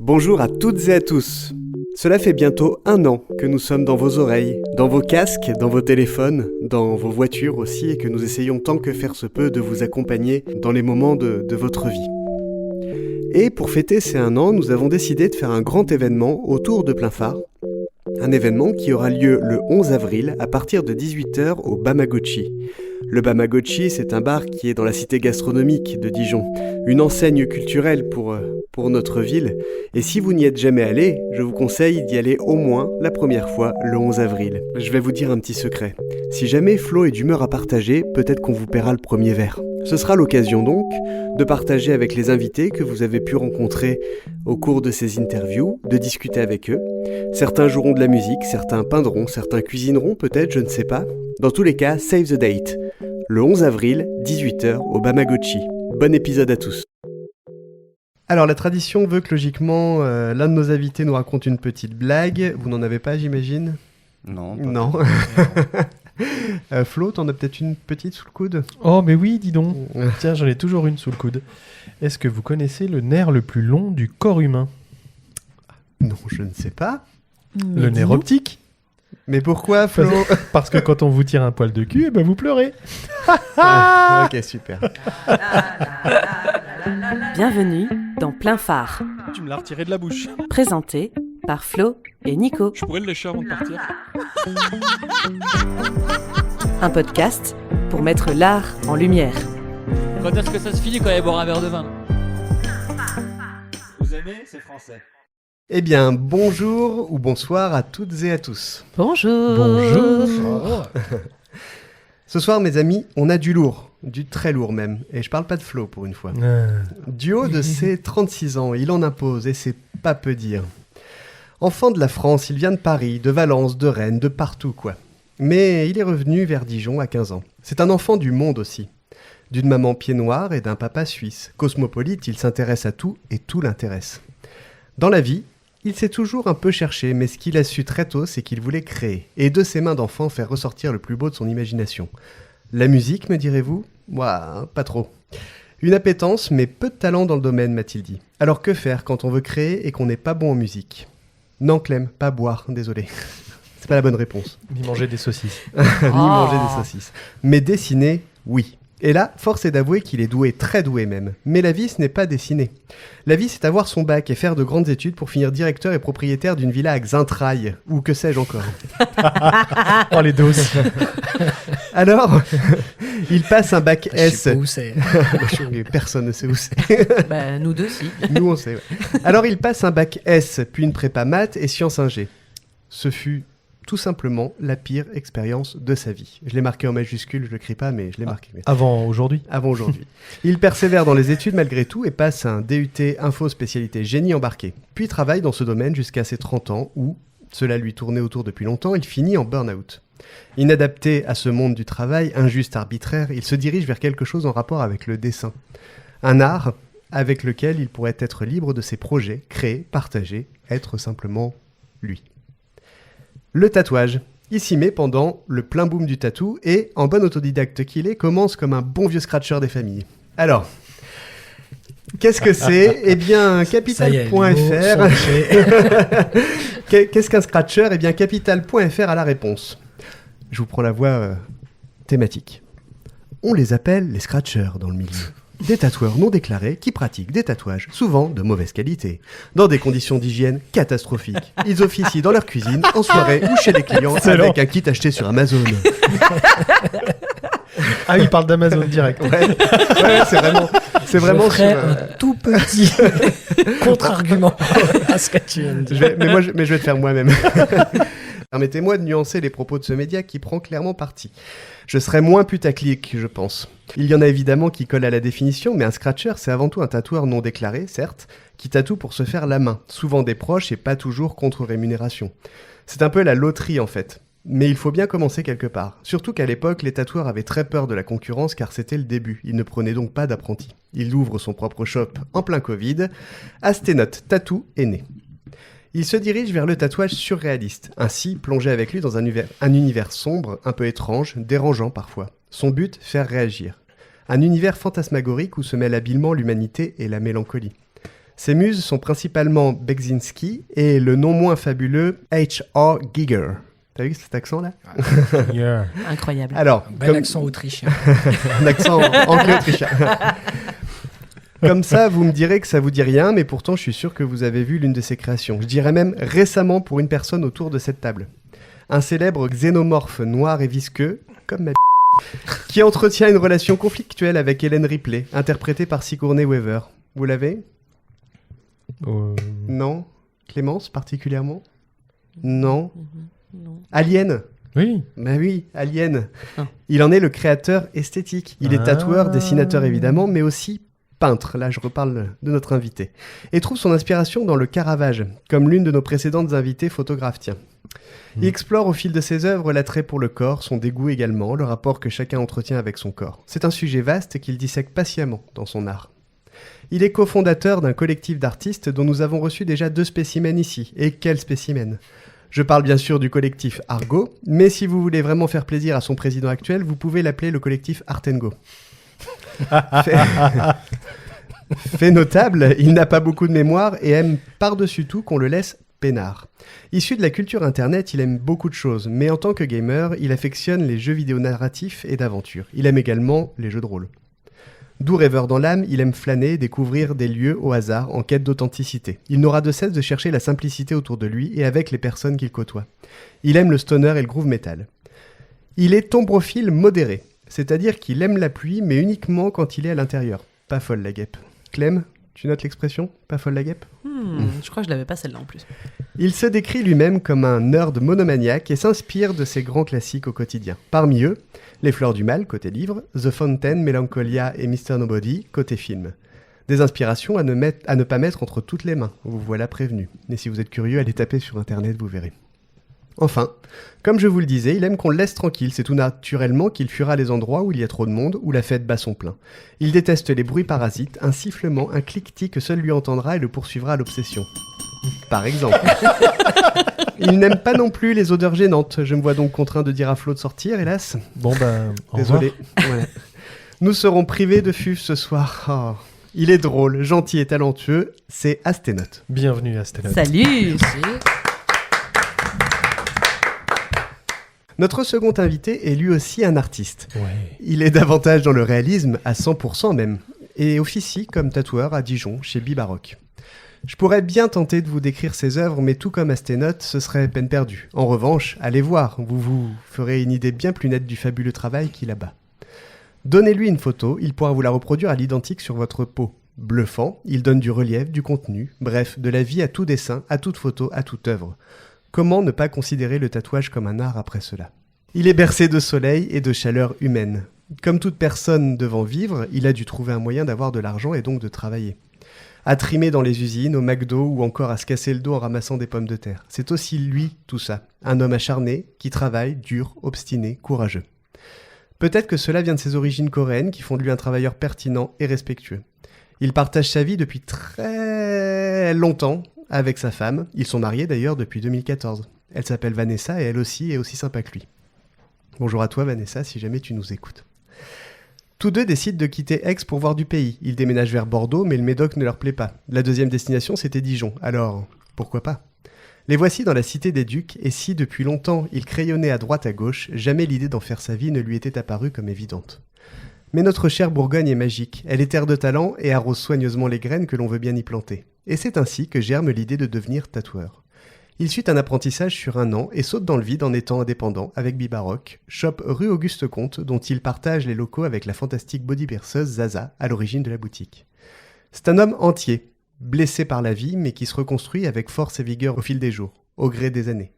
Bonjour à toutes et à tous. Cela fait bientôt 1 an que nous sommes dans vos oreilles, dans vos casques, dans vos téléphones, dans vos voitures aussi, et que nous essayons tant que faire se peut de vous accompagner dans les moments de votre vie. Et pour fêter ces 1 an, nous avons décidé de faire un grand événement autour de Plein Phare. Un événement qui aura lieu le 11 avril à partir de 18h au Bamagotchi. Le Bamagotchi, c'est un bar qui est dans la cité gastronomique de Dijon, une enseigne culturelle pour notre ville. Et si vous n'y êtes jamais allé, je vous conseille d'y aller au moins la première fois le 11 avril. Je vais vous dire un petit secret. Si jamais Flo est d'humeur à partager, peut-être qu'on vous paiera le premier verre. Ce sera l'occasion donc de partager avec les invités que vous avez pu rencontrer au cours de ces interviews, de discuter avec eux. Certains joueront de la musique, certains peindront, certains cuisineront peut-être, je ne sais pas. Dans tous les cas, save the date. Le 11 avril, 18h au Bamagotchi. Bon épisode à tous. Alors la tradition veut que logiquement l'un de nos invités nous raconte une petite blague. Vous n'en avez pas, j'imagine ? Non. Non. Flo, t'en as peut-être une petite sous le coude ? Oh mais oui, dis donc. Tiens, j'en ai toujours une sous le coude. Est-ce que vous connaissez le nerf le plus long du corps humain ? Non, je ne sais pas. Le nerf optique. Mais pourquoi, Flo ? Parce que quand on vous tire un poil de cul, eh ben vous pleurez. Ok, super. Bienvenue dans Plein Phare. Tu me l'as retiré de la bouche. Présenté par Flo et Nico. Je pourrais le lécher avant de partir. Un podcast pour mettre l'art en lumière. Quand est-ce que ça se finit quand il boire un verre de vin ? Vous aimez, c'est français. Eh bien, bonjour ou bonsoir à toutes et à tous. Bonjour. Bonjour. Ce soir, mes amis, on a du lourd, du très lourd même. Et je parle pas de Flo pour une fois. Du haut de ses 36 ans, il en impose et c'est pas peu dire. Enfant de la France, il vient de Paris, de Valence, de Rennes, de partout quoi. Mais il est revenu vers Dijon à 15 ans. C'est un enfant du monde aussi. D'une maman pied noir et d'un papa suisse. Cosmopolite, il s'intéresse à tout et tout l'intéresse. Dans la vie, il s'est toujours un peu cherché, mais ce qu'il a su très tôt, c'est qu'il voulait créer, et de ses mains d'enfant faire ressortir le plus beau de son imagination. La musique, me direz-vous ? Ouah, pas trop. Une appétence, mais peu de talent dans le domaine, m'a-t-il dit. Alors que faire quand on veut créer et qu'on n'est pas bon en musique ? Non, Clem, pas boire, désolé. C'est pas la bonne réponse. Ni manger des saucisses. Ni manger des saucisses. Mais dessiner, oui. Et là, force est d'avouer qu'il est doué, très doué même. Mais la vie, ce n'est pas dessiner. La vie, c'est avoir son bac et faire de grandes études pour finir directeur et propriétaire d'une villa à Xaintrailles, ou que sais-je encore. Oh, les doses. Alors, il passe un bac S. Je sais pas où c'est. Personne ne sait où c'est. Bah, nous deux, si. Nous, on sait, ouais. Alors, il passe un bac S, puis une prépa maths et sciences ingé. Ce fut tout simplement la pire expérience de sa vie. Je l'ai marqué en majuscule, je le crie pas, mais je l'ai marqué. Avant aujourd'hui. Avant aujourd'hui. Il persévère dans les études malgré tout et passe un DUT info spécialité génie embarqué. Puis travaille dans ce domaine jusqu'à ses 30 ans où, cela lui tournait autour depuis longtemps, il finit en burn-out. Inadapté à ce monde du travail, injuste, arbitraire, il se dirige vers quelque chose en rapport avec le dessin. Un art avec lequel il pourrait être libre de ses projets, créer, partager, être simplement lui. Le tatouage. Il s'y met pendant le plein boom du tatou et, en bon autodidacte qu'il est, commence comme un bon vieux scratcher des familles. Alors, qu'est-ce que c'est ? Eh bien, Capital.fr. Qu'est-ce qu'un scratcher ? Eh bien, Capital.fr a la réponse. Je vous prends la voix thématique. On les appelle les scratchers dans le milieu. Des tatoueurs non déclarés qui pratiquent des tatouages, souvent de mauvaise qualité, dans des conditions d'hygiène catastrophiques. Ils officient dans leur cuisine, en soirée ou chez les clients avec un kit acheté sur Amazon. Ah, il parle d'Amazon direct. Ouais, c'est vraiment Je ferai sur, un tout petit contre-argument à ce que tu viens de dire. je vais le faire moi-même. Permettez-moi de nuancer les propos de ce média qui prend clairement parti. Je serais moins putaclic, je pense. Il y en a évidemment qui collent à la définition, mais un scratcher, c'est avant tout un tatoueur non déclaré, certes, qui tatoue pour se faire la main, souvent des proches et pas toujours contre rémunération. C'est un peu la loterie en fait. Mais il faut bien commencer quelque part. Surtout qu'à l'époque, les tatoueurs avaient très peur de la concurrence car c'était le début. Ils ne prenaient donc pas d'apprentis. Il ouvre son propre shop en plein Covid. Asténote Tattoo est né. Il se dirige vers le tatouage surréaliste, ainsi plongé avec lui dans un univers sombre, un peu étrange, dérangeant parfois. Son but, faire réagir. Un univers fantasmagorique où se mêlent habilement l'humanité et la mélancolie. Ses muses sont principalement Beksinski et le non moins fabuleux H.R. Giger. T'as vu cet accent-là ? Yeah. Incroyable. Alors, Bel accent autrichien. un accent anglais-autrichien. Comme ça, vous me direz que ça vous dit rien, mais pourtant, je suis sûr que vous avez vu l'une de ses créations. Je dirais même récemment pour une personne autour de cette table. Un célèbre xénomorphe noir et visqueux, comme ma qui entretient une relation conflictuelle avec Ellen Ripley, interprétée par Sigourney Weaver. Vous l'avez ? Non ? Clémence, particulièrement ? Non ? Non. Alien ? Oui. Bah oui, Alien. Ah. Il en est le créateur esthétique. Il est tatoueur, dessinateur évidemment, mais aussi peintre. Là, je reparle de notre invité. Et trouve son inspiration dans le Caravage, comme l'une de nos précédentes invitées photographes, tiens. Il explore au fil de ses œuvres l'attrait pour le corps, son dégoût également, le rapport que chacun entretient avec son corps. C'est un sujet vaste qu'il dissèque patiemment dans son art. Il est cofondateur d'un collectif d'artistes dont nous avons reçu déjà 2 spécimens ici. Et quels spécimens ? Je parle bien sûr du collectif Argo, mais si vous voulez vraiment faire plaisir à son président actuel, vous pouvez l'appeler le collectif Artengo. Fait notable, il n'a pas beaucoup de mémoire et aime par-dessus tout qu'on le laisse peinard. Issu de la culture internet, il aime beaucoup de choses, mais en tant que gamer, il affectionne les jeux vidéo narratifs et d'aventure. Il aime également les jeux de rôle. Doux rêveur dans l'âme, il aime flâner, découvrir des lieux au hasard en quête d'authenticité. Il n'aura de cesse de chercher la simplicité autour de lui et avec les personnes qu'il côtoie. Il aime le stoner et le groove metal. Il est tombrophile modéré, c'est-à-dire qu'il aime la pluie mais uniquement quand il est à l'intérieur. Pas folle la guêpe. Clem, tu notes l'expression ? Pas folle la guêpe ? Je crois que je l'avais pas celle-là en plus. Il se décrit lui-même comme un nerd monomaniaque et s'inspire de ses grands classiques au quotidien. Parmi eux, Les Fleurs du Mal, côté livre, The Fountain, Melancholia et Mr. Nobody, côté film. Des inspirations à ne pas mettre entre toutes les mains, vous voilà prévenu. Mais si vous êtes curieux, allez taper sur internet, vous verrez. Enfin, comme je vous le disais, il aime qu'on le laisse tranquille, c'est tout naturellement qu'il fuira les endroits où il y a trop de monde, où la fête bat son plein. Il déteste les bruits parasites, un sifflement, un cliquetis que seul lui entendra et le poursuivra à l'obsession. Par exemple. Il n'aime pas non plus les odeurs gênantes, je me vois donc contraint de dire à Flo de sortir, hélas. Bon ben, au Désolé. revoir. Voilà. Nous serons privés de Fuf ce soir. Oh. Il est drôle, gentil et talentueux, c'est Asténote. Bienvenue à Stella. Salut. Notre second invité est lui aussi un artiste. Ouais. Il est davantage dans le réalisme, à 100% même, et officie comme tatoueur à Dijon, chez Bibarock. Je pourrais bien tenter de vous décrire ses œuvres, mais tout comme Asténote, ce serait peine perdue. En revanche, allez voir, vous vous ferez une idée bien plus nette du fabuleux travail qu'il abat. Donnez-lui une photo, il pourra vous la reproduire à l'identique sur votre peau. Bluffant, il donne du relief, du contenu, bref, de la vie à tout dessin, à toute photo, à toute œuvre. Comment ne pas considérer le tatouage comme un art après cela ? Il est bercé de soleil et de chaleur humaine. Comme toute personne devant vivre, il a dû trouver un moyen d'avoir de l'argent et donc de travailler. À trimer dans les usines, au McDo ou encore à se casser le dos en ramassant des pommes de terre. C'est aussi lui, tout ça. Un homme acharné, qui travaille, dur, obstiné, courageux. Peut-être que cela vient de ses origines coréennes qui font de lui un travailleur pertinent et respectueux. Il partage sa vie depuis très longtemps avec sa femme. Ils sont mariés d'ailleurs depuis 2014. Elle s'appelle Vanessa et elle aussi est aussi sympa que lui. Bonjour à toi Vanessa, si jamais tu nous écoutes. Tous deux décident de quitter Aix pour voir du pays. Ils déménagent vers Bordeaux, mais le Médoc ne leur plaît pas. La deuxième destination, c'était Dijon. Alors, pourquoi pas ? Les voici dans la cité des Ducs, et si depuis longtemps il crayonnait à droite à gauche, jamais l'idée d'en faire sa vie ne lui était apparue comme évidente. Mais notre chère Bourgogne est magique. Elle est terre de talent et arrose soigneusement les graines que l'on veut bien y planter. Et c'est ainsi que germe l'idée de devenir tatoueur. Il suit un apprentissage sur 1 an et saute dans le vide en étant indépendant avec Bibarock, shop rue Auguste Comte dont il partage les locaux avec la fantastique bodybuildeuse Zaza à l'origine de la boutique. C'est un homme entier, blessé par la vie mais qui se reconstruit avec force et vigueur au fil des jours, au gré des années.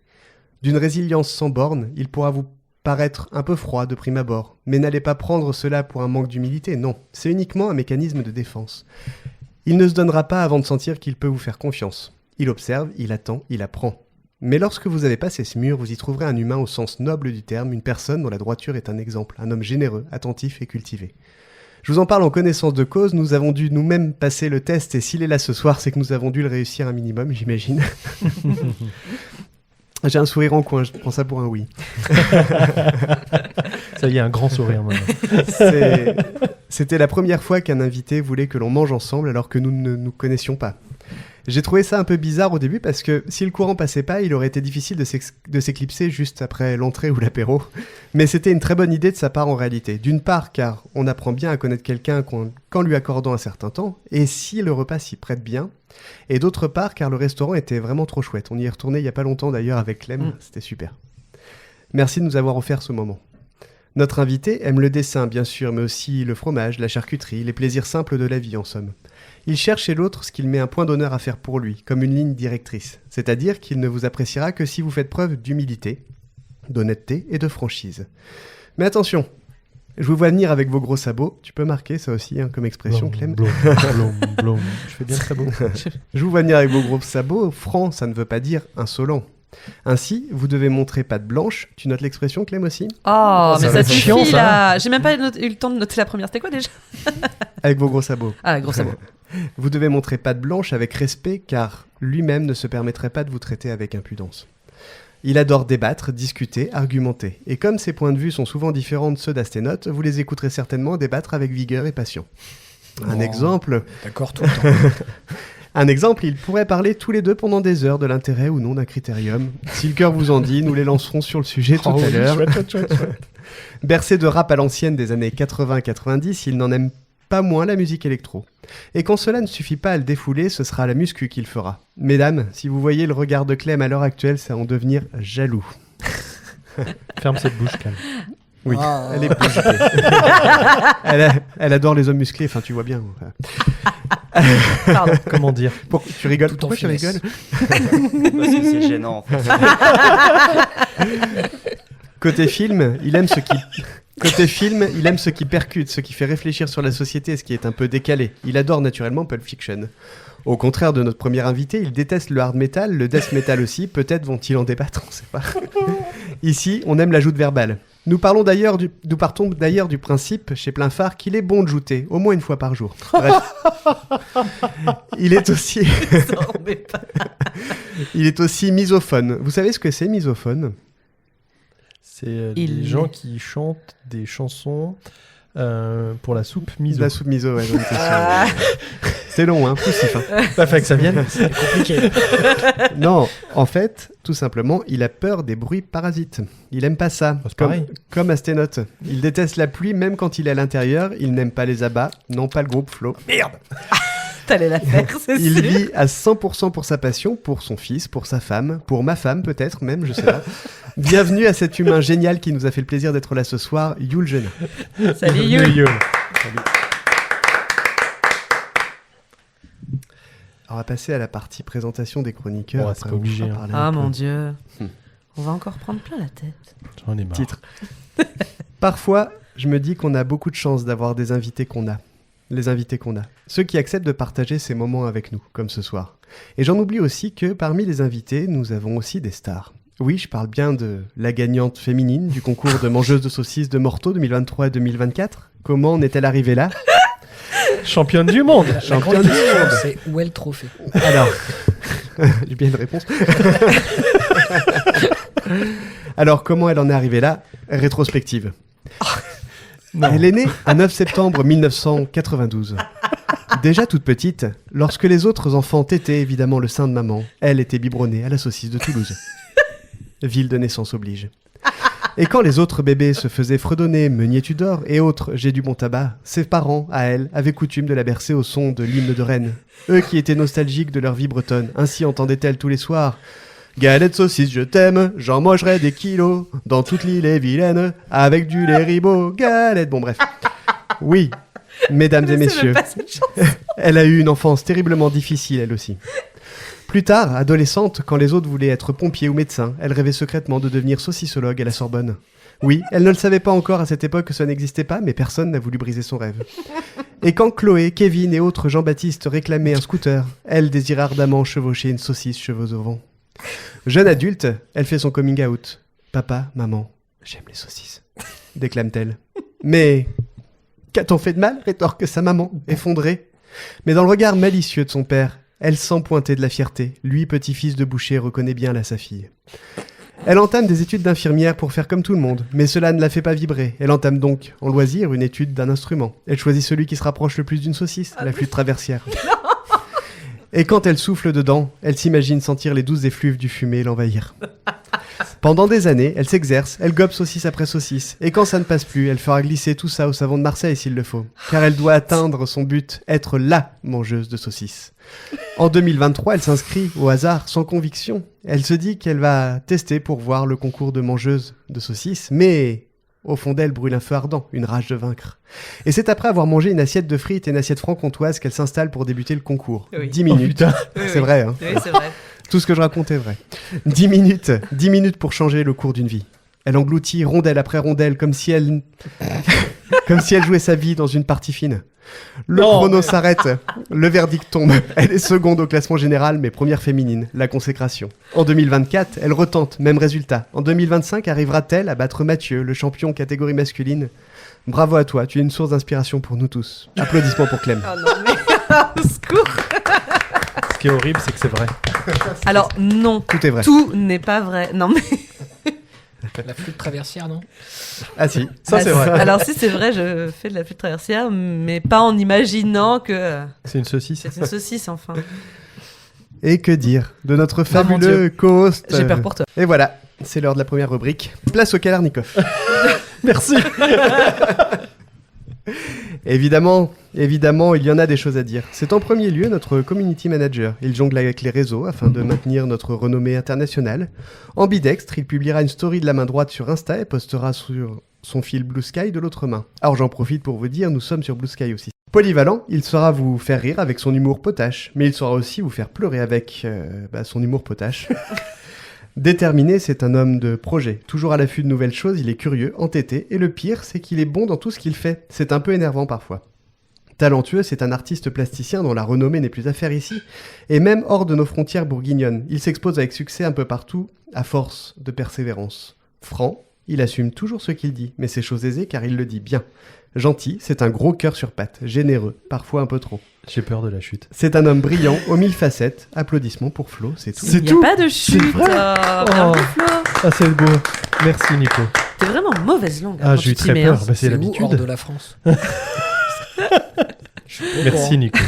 D'une résilience sans borne, il pourra vous paraître un peu froid de prime abord, mais n'allez pas prendre cela pour un manque d'humilité, non, c'est uniquement un mécanisme de défense. Il ne se donnera pas avant de sentir qu'il peut vous faire confiance. Il observe, il attend, il apprend. Mais lorsque vous avez passé ce mur, vous y trouverez un humain au sens noble du terme, une personne dont la droiture est un exemple, un homme généreux, attentif et cultivé. Je vous en parle en connaissance de cause, nous avons dû nous-mêmes passer le test et s'il est là ce soir, c'est que nous avons dû le réussir un minimum, j'imagine. J'ai un sourire en coin, je prends ça pour un oui. Ça y est, un grand sourire maintenant. C'était la première fois qu'un invité voulait que l'on mange ensemble alors que nous ne nous connaissions pas. J'ai trouvé ça un peu bizarre au début parce que si le courant passait pas, il aurait été difficile de s'éclipser juste après l'entrée ou l'apéro. Mais c'était une très bonne idée de sa part en réalité. D'une part, car on apprend bien à connaître quelqu'un qu'en lui accordant un certain temps, et si le repas s'y prête bien. Et d'autre part, car le restaurant était vraiment trop chouette. On y est retourné il y a pas longtemps d'ailleurs avec Clem, c'était super. Merci de nous avoir offert ce moment. Notre invité aime le dessin, bien sûr, mais aussi le fromage, la charcuterie, les plaisirs simples de la vie, en somme. Il cherche chez l'autre ce qu'il met un point d'honneur à faire pour lui, comme une ligne directrice. C'est-à-dire qu'il ne vous appréciera que si vous faites preuve d'humilité, d'honnêteté et de franchise. Mais attention, je vous vois venir avec vos gros sabots. Tu peux marquer ça aussi comme expression, Clem. Je fais bien très beau. Je vous vois venir avec vos gros sabots. Franc, ça ne veut pas dire insolent. Ainsi, vous devez montrer patte blanche. Tu notes l'expression, Clem, aussi ? Oh, mais va ça être suffit chiant, ça. là. J'ai même pas eu le temps de noter la première. C'était quoi déjà ? Avec vos gros sabots. Ah, gros sabot. Vous devez montrer patte blanche avec respect, car lui-même ne se permettrait pas de vous traiter avec impudence. Il adore débattre, discuter, argumenter. Et comme ses points de vue sont souvent différents de ceux d'Asténote, vous les écouterez certainement débattre avec vigueur et passion. Un exemple... D'accord, tout le temps. Un exemple, ils pourraient parler tous les deux pendant des heures de l'intérêt ou non d'un critérium. Si le cœur vous en dit, nous les lancerons sur le sujet tout à l'heure. Chouette. Bercé de rap à l'ancienne des années 80-90, il n'en aime pas moins la musique électro. Et quand cela ne suffit pas à le défouler, ce sera la muscu qu'il fera. Mesdames, si vous voyez le regard de Clem à l'heure actuelle, c'est à en devenir jaloux. Ferme cette bouche, Clem. Oui, Ah. elle est positive. elle adore les hommes musclés, enfin tu vois bien. Pardon. Comment dire ? Tu rigoles? Tout en Pourquoi tu finesse. rigoles? Parce que c'est gênant en fait. Côté film, il aime ce qui percute, ce qui fait réfléchir sur la société et ce qui est un peu décalé. Il adore naturellement Pulp Fiction. Au contraire de notre premier invité, il déteste le hard metal, le death metal aussi. Peut-être vont-ils en débattre, on ne sait pas. Ici, on aime la joute verbale. Nous partons d'ailleurs du principe, chez Plein Phare, qu'il est bon de jouter, au moins une fois par jour. Bref. Il est aussi misophone. Vous savez ce que c'est, misophone ? C'est des gens qui chantent des chansons pour la soupe miso. La soupe miso, ouais, j'en étais sûr. C'est long, hein, poussif. Hein. Pas fait que ça vienne. C'est compliqué. Non, en fait, tout simplement, il a peur des bruits parasites. Il aime pas ça. C'est pareil. Comme Asténote. Il déteste la pluie même quand il est à l'intérieur. Il n'aime pas les abats, non pas le groupe Flo. Merde. T'allais la faire, c'est Il sûr. vit à 100% pour sa passion, pour son fils, pour sa femme, pour ma femme peut-être même, je sais pas. Bienvenue à cet humain génial qui nous a fait le plaisir d'être là ce soir, Yul Jena. Salut Yul. Yul. On va passer à la partie présentation des chroniqueurs. Ouais, c'est après pas on obligé, pourra hein. parler un Ah peu. mon Dieu. On va encore prendre plein la tête. J'en ai marre. Titre. Parfois, je me dis qu'on a beaucoup de chance d'avoir des invités qu'on a. Les invités qu'on a. Ceux qui acceptent de partager ces moments avec nous, comme ce soir. Et j'en oublie aussi que parmi les invités, nous avons aussi des stars. Oui, je parle bien de la gagnante féminine du concours de mangeuse de saucisses de Morteau 2023 et 2024. Comment en est-elle arrivée là ? Championne du monde. La Championne grande du question, monde. c'est où est le trophée ? Alors, j'ai bien une réponse. Alors, comment elle en est arrivée là ? Rétrospective. Elle est née un 9 septembre 1992. Déjà toute petite, lorsque les autres enfants tétaient évidemment le sein de maman, elle était biberonnée à la saucisse de Toulouse. Ville de naissance oblige. Et quand les autres bébés se faisaient fredonner Meunier Tudor et autres J'ai du bon tabac, ses parents, à elle, avaient coutume de la bercer au son de l'hymne de Rennes. Eux qui étaient nostalgiques de leur vie bretonne, ainsi entendait-elle tous les soirs. Galette saucisse, je t'aime, j'en mangerai des kilos, dans toute l'île est vilaine, avec du lait ribot, galette... Bon bref. Oui, mesdames et messieurs, elle a eu une enfance terriblement difficile, elle aussi. Plus tard, adolescente, quand les autres voulaient être pompiers ou médecins, elle rêvait secrètement de devenir saucissologue à la Sorbonne. Oui, elle ne le savait pas encore à cette époque que ça n'existait pas, mais personne n'a voulu briser son rêve. Et quand Chloé, Kevin et autres Jean-Baptiste réclamaient un scooter, elle désirait ardemment chevaucher une saucisse cheveux au vent. Jeune adulte, elle fait son coming out. Papa, maman, j'aime les saucisses, déclame-t-elle. Mais qu'a-t-on fait de mal, rétorque sa maman, effondrée. Mais dans le regard malicieux de son père, elle sent pointer de la fierté. Lui, petit-fils de boucher, reconnaît bien là sa fille. Elle entame des études d'infirmière pour faire comme tout le monde, mais cela ne la fait pas vibrer. Elle entame donc, en loisir, une étude d'un instrument. Elle choisit celui qui se rapproche le plus d'une saucisse, la flûte traversière. Et quand elle souffle dedans, elle s'imagine sentir les douces effluves du fumé l'envahir. Pendant des années, elle s'exerce, elle gobe saucisse après saucisse. Et quand ça ne passe plus, elle fera glisser tout ça au savon de Marseille s'il le faut. Car elle doit atteindre son but, être LA mangeuse de saucisses. En 2023, elle s'inscrit au hasard, sans conviction. Elle se dit qu'elle va tester pour voir le concours de mangeuse de saucisses, mais au fond d'elle brûle un feu ardent, une rage de vaincre. Et c'est après avoir mangé une assiette de frites et une assiette franc-comtoise qu'elle s'installe pour débuter le concours. Oui. 10 minutes. C'est vrai, hein. Oui, c'est vrai. Tout ce que je raconte est vrai. 10 minutes pour changer le cours d'une vie. Elle engloutit rondelle après rondelle comme si elle jouait sa vie dans une partie fine. Le chrono s'arrête, le verdict tombe. Elle est seconde au classement général, mais première féminine, la consécration. En 2024, elle retente, même résultat. En 2025, arrivera-t-elle à battre Mathieu, le champion catégorie masculine ? Bravo à toi, tu es une source d'inspiration pour nous tous. Applaudissements pour Clem. Oh non, mais au secours. Ce qui est horrible, c'est que c'est vrai. Alors, non. Tout est vrai. Tout n'est pas vrai. Non, mais. La flûte traversière, non? Ah si, ça Ah, c'est vrai. Alors, si c'est vrai, je fais de la flûte traversière, mais pas en imaginant que C'est une saucisse. c'est une saucisse, enfin. Et que dire de notre mon fabuleux co-host J'ai peur pour toi. Et voilà, c'est l'heure de la première rubrique. Place au Kalarnikov. Merci. Évidemment, il y en a des choses à dire. C'est en premier lieu notre community manager. Il jongle avec les réseaux afin de maintenir notre renommée internationale. Ambidextre, il publiera une story de la main droite sur Insta et postera sur son fil Blue Sky de l'autre main. Alors j'en profite pour vous dire, nous sommes sur Blue Sky aussi. Polyvalent, il saura vous faire rire avec son humour potache, mais il saura aussi vous faire pleurer avec son humour potache. Déterminé, c'est un homme de projet. Toujours à l'affût de nouvelles choses, il est curieux, entêté, et le pire, c'est qu'il est bon dans tout ce qu'il fait. C'est un peu énervant parfois. Talentueux, c'est un artiste plasticien dont la renommée n'est plus à faire ici, et même hors de nos frontières bourguignonnes. Il s'expose avec succès un peu partout, à force de persévérance. Franc, il assume toujours ce qu'il dit, mais c'est chose aisée car il le dit bien. Gentil, c'est un gros cœur sur pattes, généreux, parfois un peu trop. J'ai peur de la chute. C'est un homme brillant, aux 1000 facettes. Applaudissements pour Flo, c'est tout. Il n'y a pas de chute. Bravo, Flo. Ah, c'est beau. Merci, Nico. T'es vraiment mauvaise langue. Ah, quand j'ai eu tu t'y très mets, peur. hein. Bah, c'est où, hors l'habitude. de la France? Merci, Nico.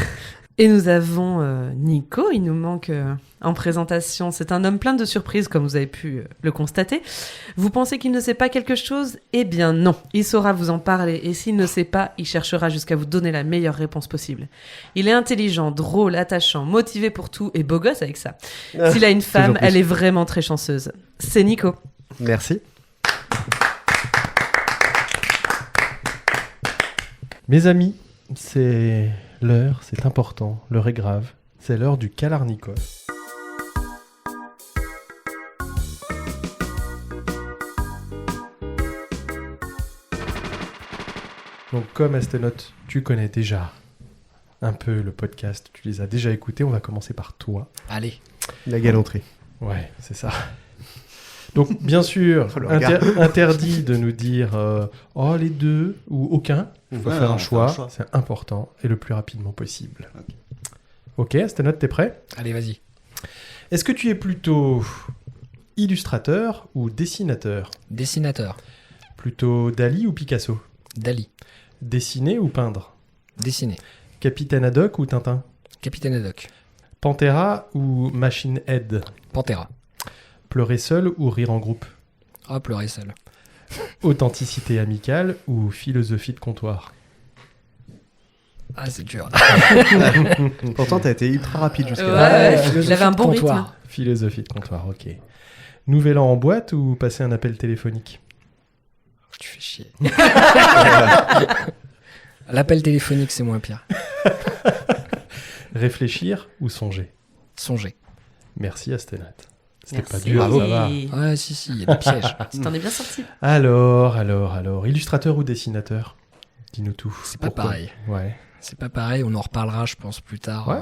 Et nous avons Nico, il nous manque en présentation. C'est un homme plein de surprises, comme vous avez pu le constater. Vous pensez qu'il ne sait pas quelque chose ? Eh bien non, il saura vous en parler, et s'il ne sait pas, il cherchera jusqu'à vous donner la meilleure réponse possible. Il est intelligent, drôle, attachant, motivé pour tout, et beau gosse avec ça. S'il a une femme, plus. elle est vraiment très chanceuse. C'est Nico. Merci. Mes amis, c'est l'heure, c'est important, l'heure est grave. C'est l'heure du Kalarnikov. Donc comme Astenote, tu connais déjà un peu le podcast, tu les as déjà écoutés, on va commencer par toi. Allez. La galanterie. Ouais, c'est ça. Donc bien sûr, Oh, le regard. interdit de nous dire oh les deux ou aucun. Il faut Ouais, faire on un fait choix, un choix. c'est important et le plus rapidement possible. Ok, Astenote, t'es prêt ? Allez, vas-y. Est-ce que tu es plutôt illustrateur ou dessinateur ? Dessinateur. Plutôt Dali ou Picasso ? Dali. Dessiner ou peindre ? Dessiner. Capitaine Haddock ou Tintin ? Capitaine Haddock. Pantera ou Machine Head ? Pantera. Pleurer seul ou rire en groupe ? Oh, pleurer seul. Authenticité amicale ou philosophie de comptoir ? Ah, c'est dur. Pourtant, t'as été ultra rapide jusqu'à Ouais, là. ouais, philosophie il avait un de bon comptoir. rythme. Philosophie de comptoir, ok. Nouvel an en boîte ou passer un appel téléphonique ? Tu fais chier. L'appel téléphonique, c'est moins pire. Réfléchir ou songer ? Songer. Merci Astenote. C'était pas Merci. dur, ça va. Ouais, si, il y a des pièges. Tu t'en es bien sorti. Alors, illustrateur ou dessinateur ? Dis-nous tout. C'est pas Pourquoi ? pareil. Ouais. C'est pas pareil, on en reparlera, je pense, plus tard. Ouais.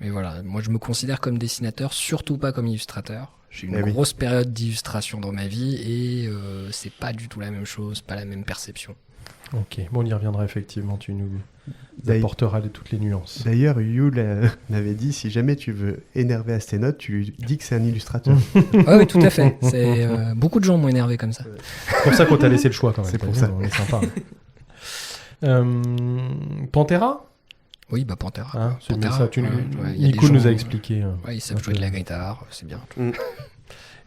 Mais voilà, moi je me considère comme dessinateur, surtout pas comme illustrateur. J'ai une Eh oui. grosse période d'illustration dans ma vie et c'est pas du tout la même chose, pas la même perception. Ok, bon, on y reviendra effectivement. Tu nous D'ailleurs- apporteras toutes les nuances. D'ailleurs, Yul m'avait dit, si jamais tu veux énerver Astenote, tu lui dis que c'est un illustrateur. Oui, tout à fait. C'est, beaucoup de gens m'ont énervé comme ça. C'est pour ça qu'on t'a laissé le choix quand même. C'est pour T'as ça. vu, on est sympa. Pantera ? Oui, bah Pantera. Hein, c'est Pantera, mais ça, tu... ouais, il y a Nico des gens, nous a expliqué. Ouais, ils savent un jouer peu. de la guitare, c'est bien.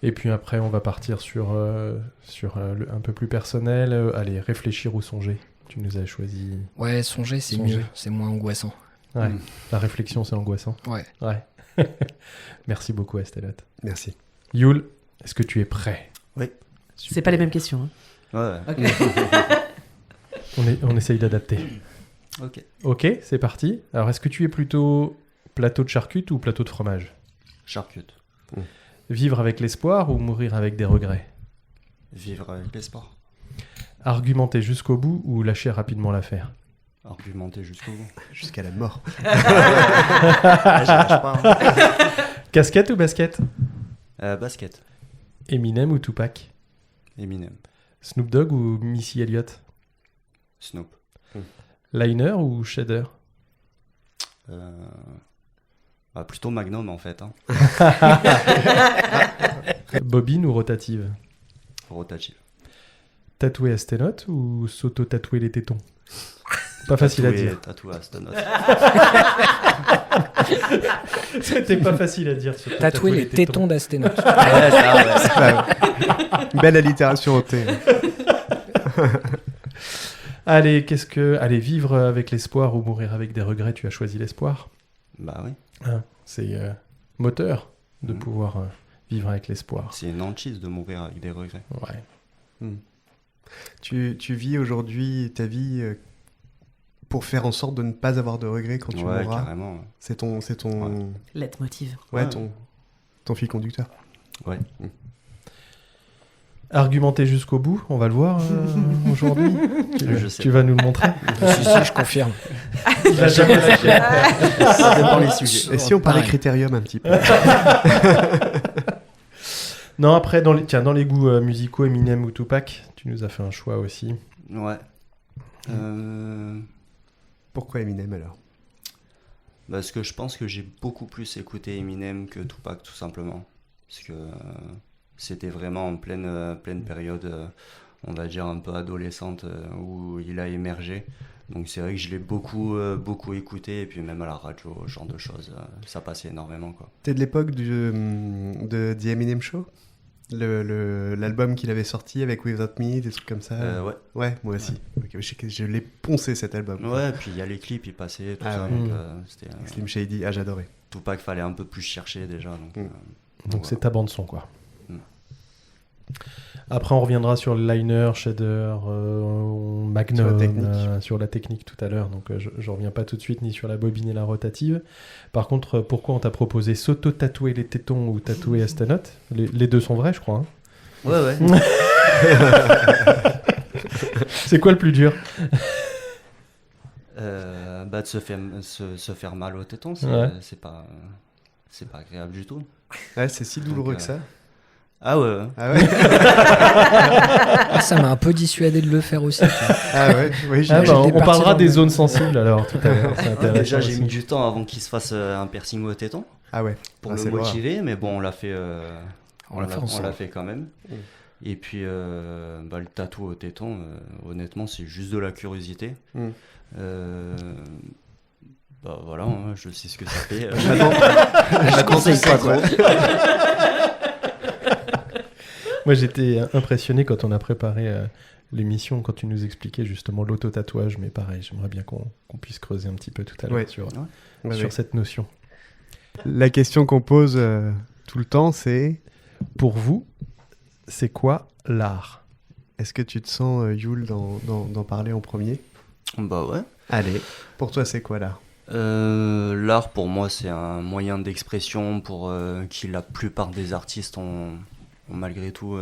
Et puis après, on va partir sur un peu plus personnel. Allez, réfléchir ou songer. Tu nous as choisi. Ouais, songer, c'est Songer. mieux, c'est moins angoissant. Ouais. La réflexion, c'est angoissant. Ouais. Ouais. Merci beaucoup, Estelot. Merci. Yul, est-ce que tu es prêt? C'est pas les mêmes questions. Ouais, On essaye d'adapter. ok. Ok, c'est parti. Alors, est-ce que tu es plutôt plateau de charcutes ou plateau de fromage? Charcute. Vivre avec l'espoir ou mourir avec des regrets? Vivre avec l'espoir. Argumenter jusqu'au bout ou lâcher rapidement l'affaire? Argumenter jusqu'au bout. Jusqu'à la mort. Ah, je lâche pas, hein. Casquette ou basket? Basket. Eminem ou Tupac? Eminem. Snoop Dogg ou Missy Elliott? Snoop. Liner ou shader? Plutôt Magnum en fait. Hein. Bobine ou rotative? Rotative. Tatouer Asténote ou s'auto-tatouer les tétons? Pas facile à dire. Tatoué à Stonot. C'était pas facile à dire. Tatouer les tétons d'Asténote. Ouais, ça, ouais. Belle allitération au thé. Allez, Allez, vivre avec l'espoir ou mourir avec des regrets, tu as choisi l'espoir. Bah oui. Hein, c'est moteur de Mhm. pouvoir vivre avec l'espoir. C'est une hantise de mourir avec des regrets. Ouais. Tu vis aujourd'hui ta vie pour faire en sorte de ne pas avoir de regrets quand tu Ouais, mourras. carrément. C'est ton Leitmotiv. ouais, Ouais. ton fil conducteur. Ouais. Argumenter jusqu'au bout, on va le voir aujourd'hui. Je sais. Tu vas nous le montrer. Si, si, je confirme. Il a jamais lâché. Ça dépend les sujets. Et si on parlait Pareil. critérium un petit peu. Non, après, dans les goûts musicaux, Eminem ou Tupac, tu nous as fait un choix aussi. Ouais. Pourquoi Eminem alors? Parce que je pense que j'ai beaucoup plus écouté Eminem que Tupac, tout simplement. Parce que c'était vraiment en pleine période, on va dire un peu adolescente, où il a émergé. Donc c'est vrai que je l'ai beaucoup écouté, et puis même à la radio, ce genre de choses, ça passait énormément, quoi. T'es de l'époque de The Eminem Show? L'album qu'il avait sorti avec Without Me, des trucs comme ça. Ouais. Ouais, moi aussi. Ok, je l'ai poncé cet album. Ouais, puis il y a les clips, ils passaient, tout Ah ça. ouais. Donc, c'était, Slim Shady, j'adorais. Tupac, fallait un peu plus chercher déjà. Donc, Mm. Donc c'est ta bande son, quoi. Mm. Après, on reviendra sur le liner, shader, Magnum, Sur la technique. sur la technique tout à l'heure. Donc je reviens pas tout de suite ni sur la bobine et la rotative. Par contre, pourquoi on t'a proposé s'auto-tatouer les tétons ou tatouer Astanote? Les deux sont vrais, je crois. Hein. Ouais. C'est quoi le plus dur? De se faire mal au téton, Ouais. c'est pas agréable du tout. Ouais, c'est si douloureux Donc, que ça. Ah ouais. Ah ouais. Ah, ça m'a un peu dissuadé de le faire aussi. Ah ouais. Oui, Ah, j'imagine. bah, on j'étais parti parlera dans des le- zones sensibles alors tout à l'heure. C'est intéressant Déjà, j'ai aussi. mis du temps avant qu'il se fasse un piercing au téton Ah ouais. pour Ah, le c'est l'horreur. motiver, mais bon, on l'a fait. On l'a fait ensemble. On l'a fait quand même. Mm. Et puis, le tatou au téton, honnêtement, c'est juste de la curiosité. Mm. Voilà, hein, je sais ce que ça fait. Je conseille pas trop. Moi, j'étais impressionné quand on a préparé l'émission, quand tu nous expliquais justement l'auto-tatouage. Mais pareil, j'aimerais bien qu'on puisse creuser un petit peu tout à l'heure Ouais. sur Ouais, sur ouais. cette notion. La question qu'on pose tout le temps, c'est Pour vous, c'est quoi l'art? est-ce que tu te sens, Yul, d'en parler en premier? Bah ouais. Allez. Pour toi, c'est quoi l'art? L'art, pour moi, c'est un moyen d'expression pour qui la plupart des artistes ont malgré tout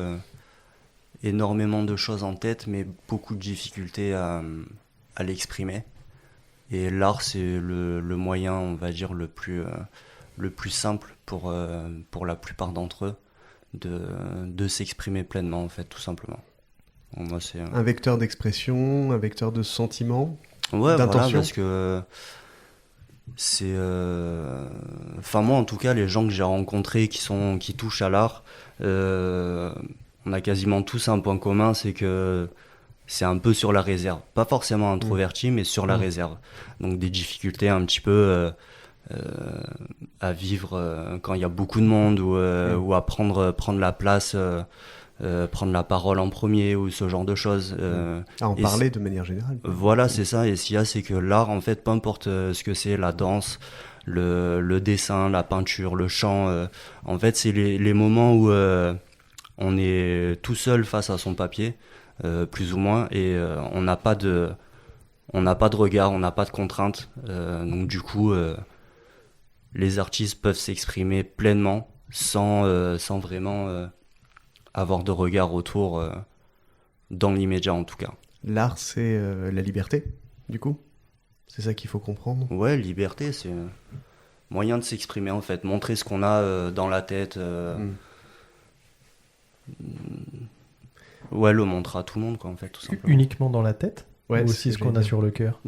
énormément de choses en tête, mais beaucoup de difficultés à l'exprimer. Et l'art, c'est le moyen, on va dire, le plus simple pour la plupart d'entre eux de s'exprimer pleinement, en fait, tout simplement. Donc, moi, c'est Un vecteur d'expression, un vecteur de sentiment. ouais, voilà, d'intention. parce que c'est enfin moi en tout cas, les gens que j'ai rencontrés qui touchent à l'art, on a quasiment tous un point commun, c'est que c'est un peu sur la réserve. Pas forcément introverti, mais sur la réserve. Donc des difficultés un petit peu à vivre quand il y a beaucoup de monde ou à prendre la place, prendre la parole en premier ou ce genre de choses. À en et parler de manière générale. Voilà, c'est ça. Et ce qu'il y a, c'est que l'art, en fait, peu importe ce que c'est, la danse, le dessin, la peinture, le chant, en fait, c'est les moments où on est tout seul face à son papier, plus ou moins, et on n'a pas de regard, on n'a pas de contraintes. Donc du coup, les artistes peuvent s'exprimer pleinement sans vraiment avoir de regard autour, dans l'immédiat en tout cas. L'art, c'est la liberté, du coup. C'est ça qu'il faut comprendre. Ouais, liberté, c'est moyen de s'exprimer en fait, montrer ce qu'on a dans la tête. Ouais, le montrer à tout le monde, quoi, en fait, tout simplement. Uniquement dans la tête Ouais, ou c'est aussi ce ce que qu'on a j'allais sur le cœur?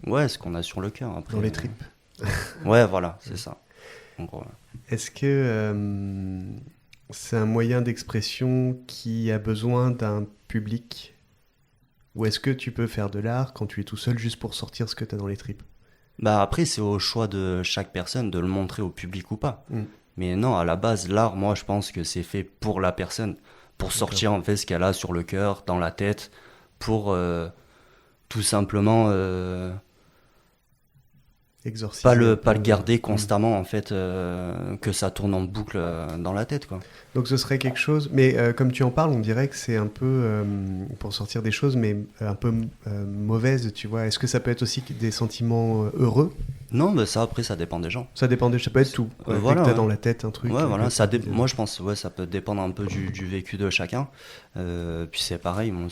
Ouais, ce qu'on a sur le cœur. Après, Dans les tripes. Ouais, voilà, c'est ça. En gros, ouais. Est-ce que c'est un moyen d'expression qui a besoin d'un public? Ou est-ce que tu peux faire de l'art quand tu es tout seul juste pour sortir ce que tu as dans les tripes? Bah après, c'est au choix de chaque personne de le montrer au public ou pas. Mm. Mais non, à la base, l'art, moi, je pense que c'est fait pour la personne, pour sortir en fait ce qu'elle a sur le cœur, dans la tête, pour tout simplement Exorciser. pas le garder constamment en fait, que ça tourne en boucle dans la tête, quoi. Donc ce serait quelque chose, mais comme tu en parles, on dirait que c'est un peu, pour sortir des choses, mais un peu mauvaises, tu vois. Est-ce que ça peut être aussi des sentiments heureux? Non, mais ça après ça dépend des gens. Ça dépend, ça peut être tout. Dès Voilà, que t'as ouais. dans la tête un truc. Ouais, voilà, que moi je pense ça peut dépendre un peu du vécu de chacun. Puis c'est pareil, moi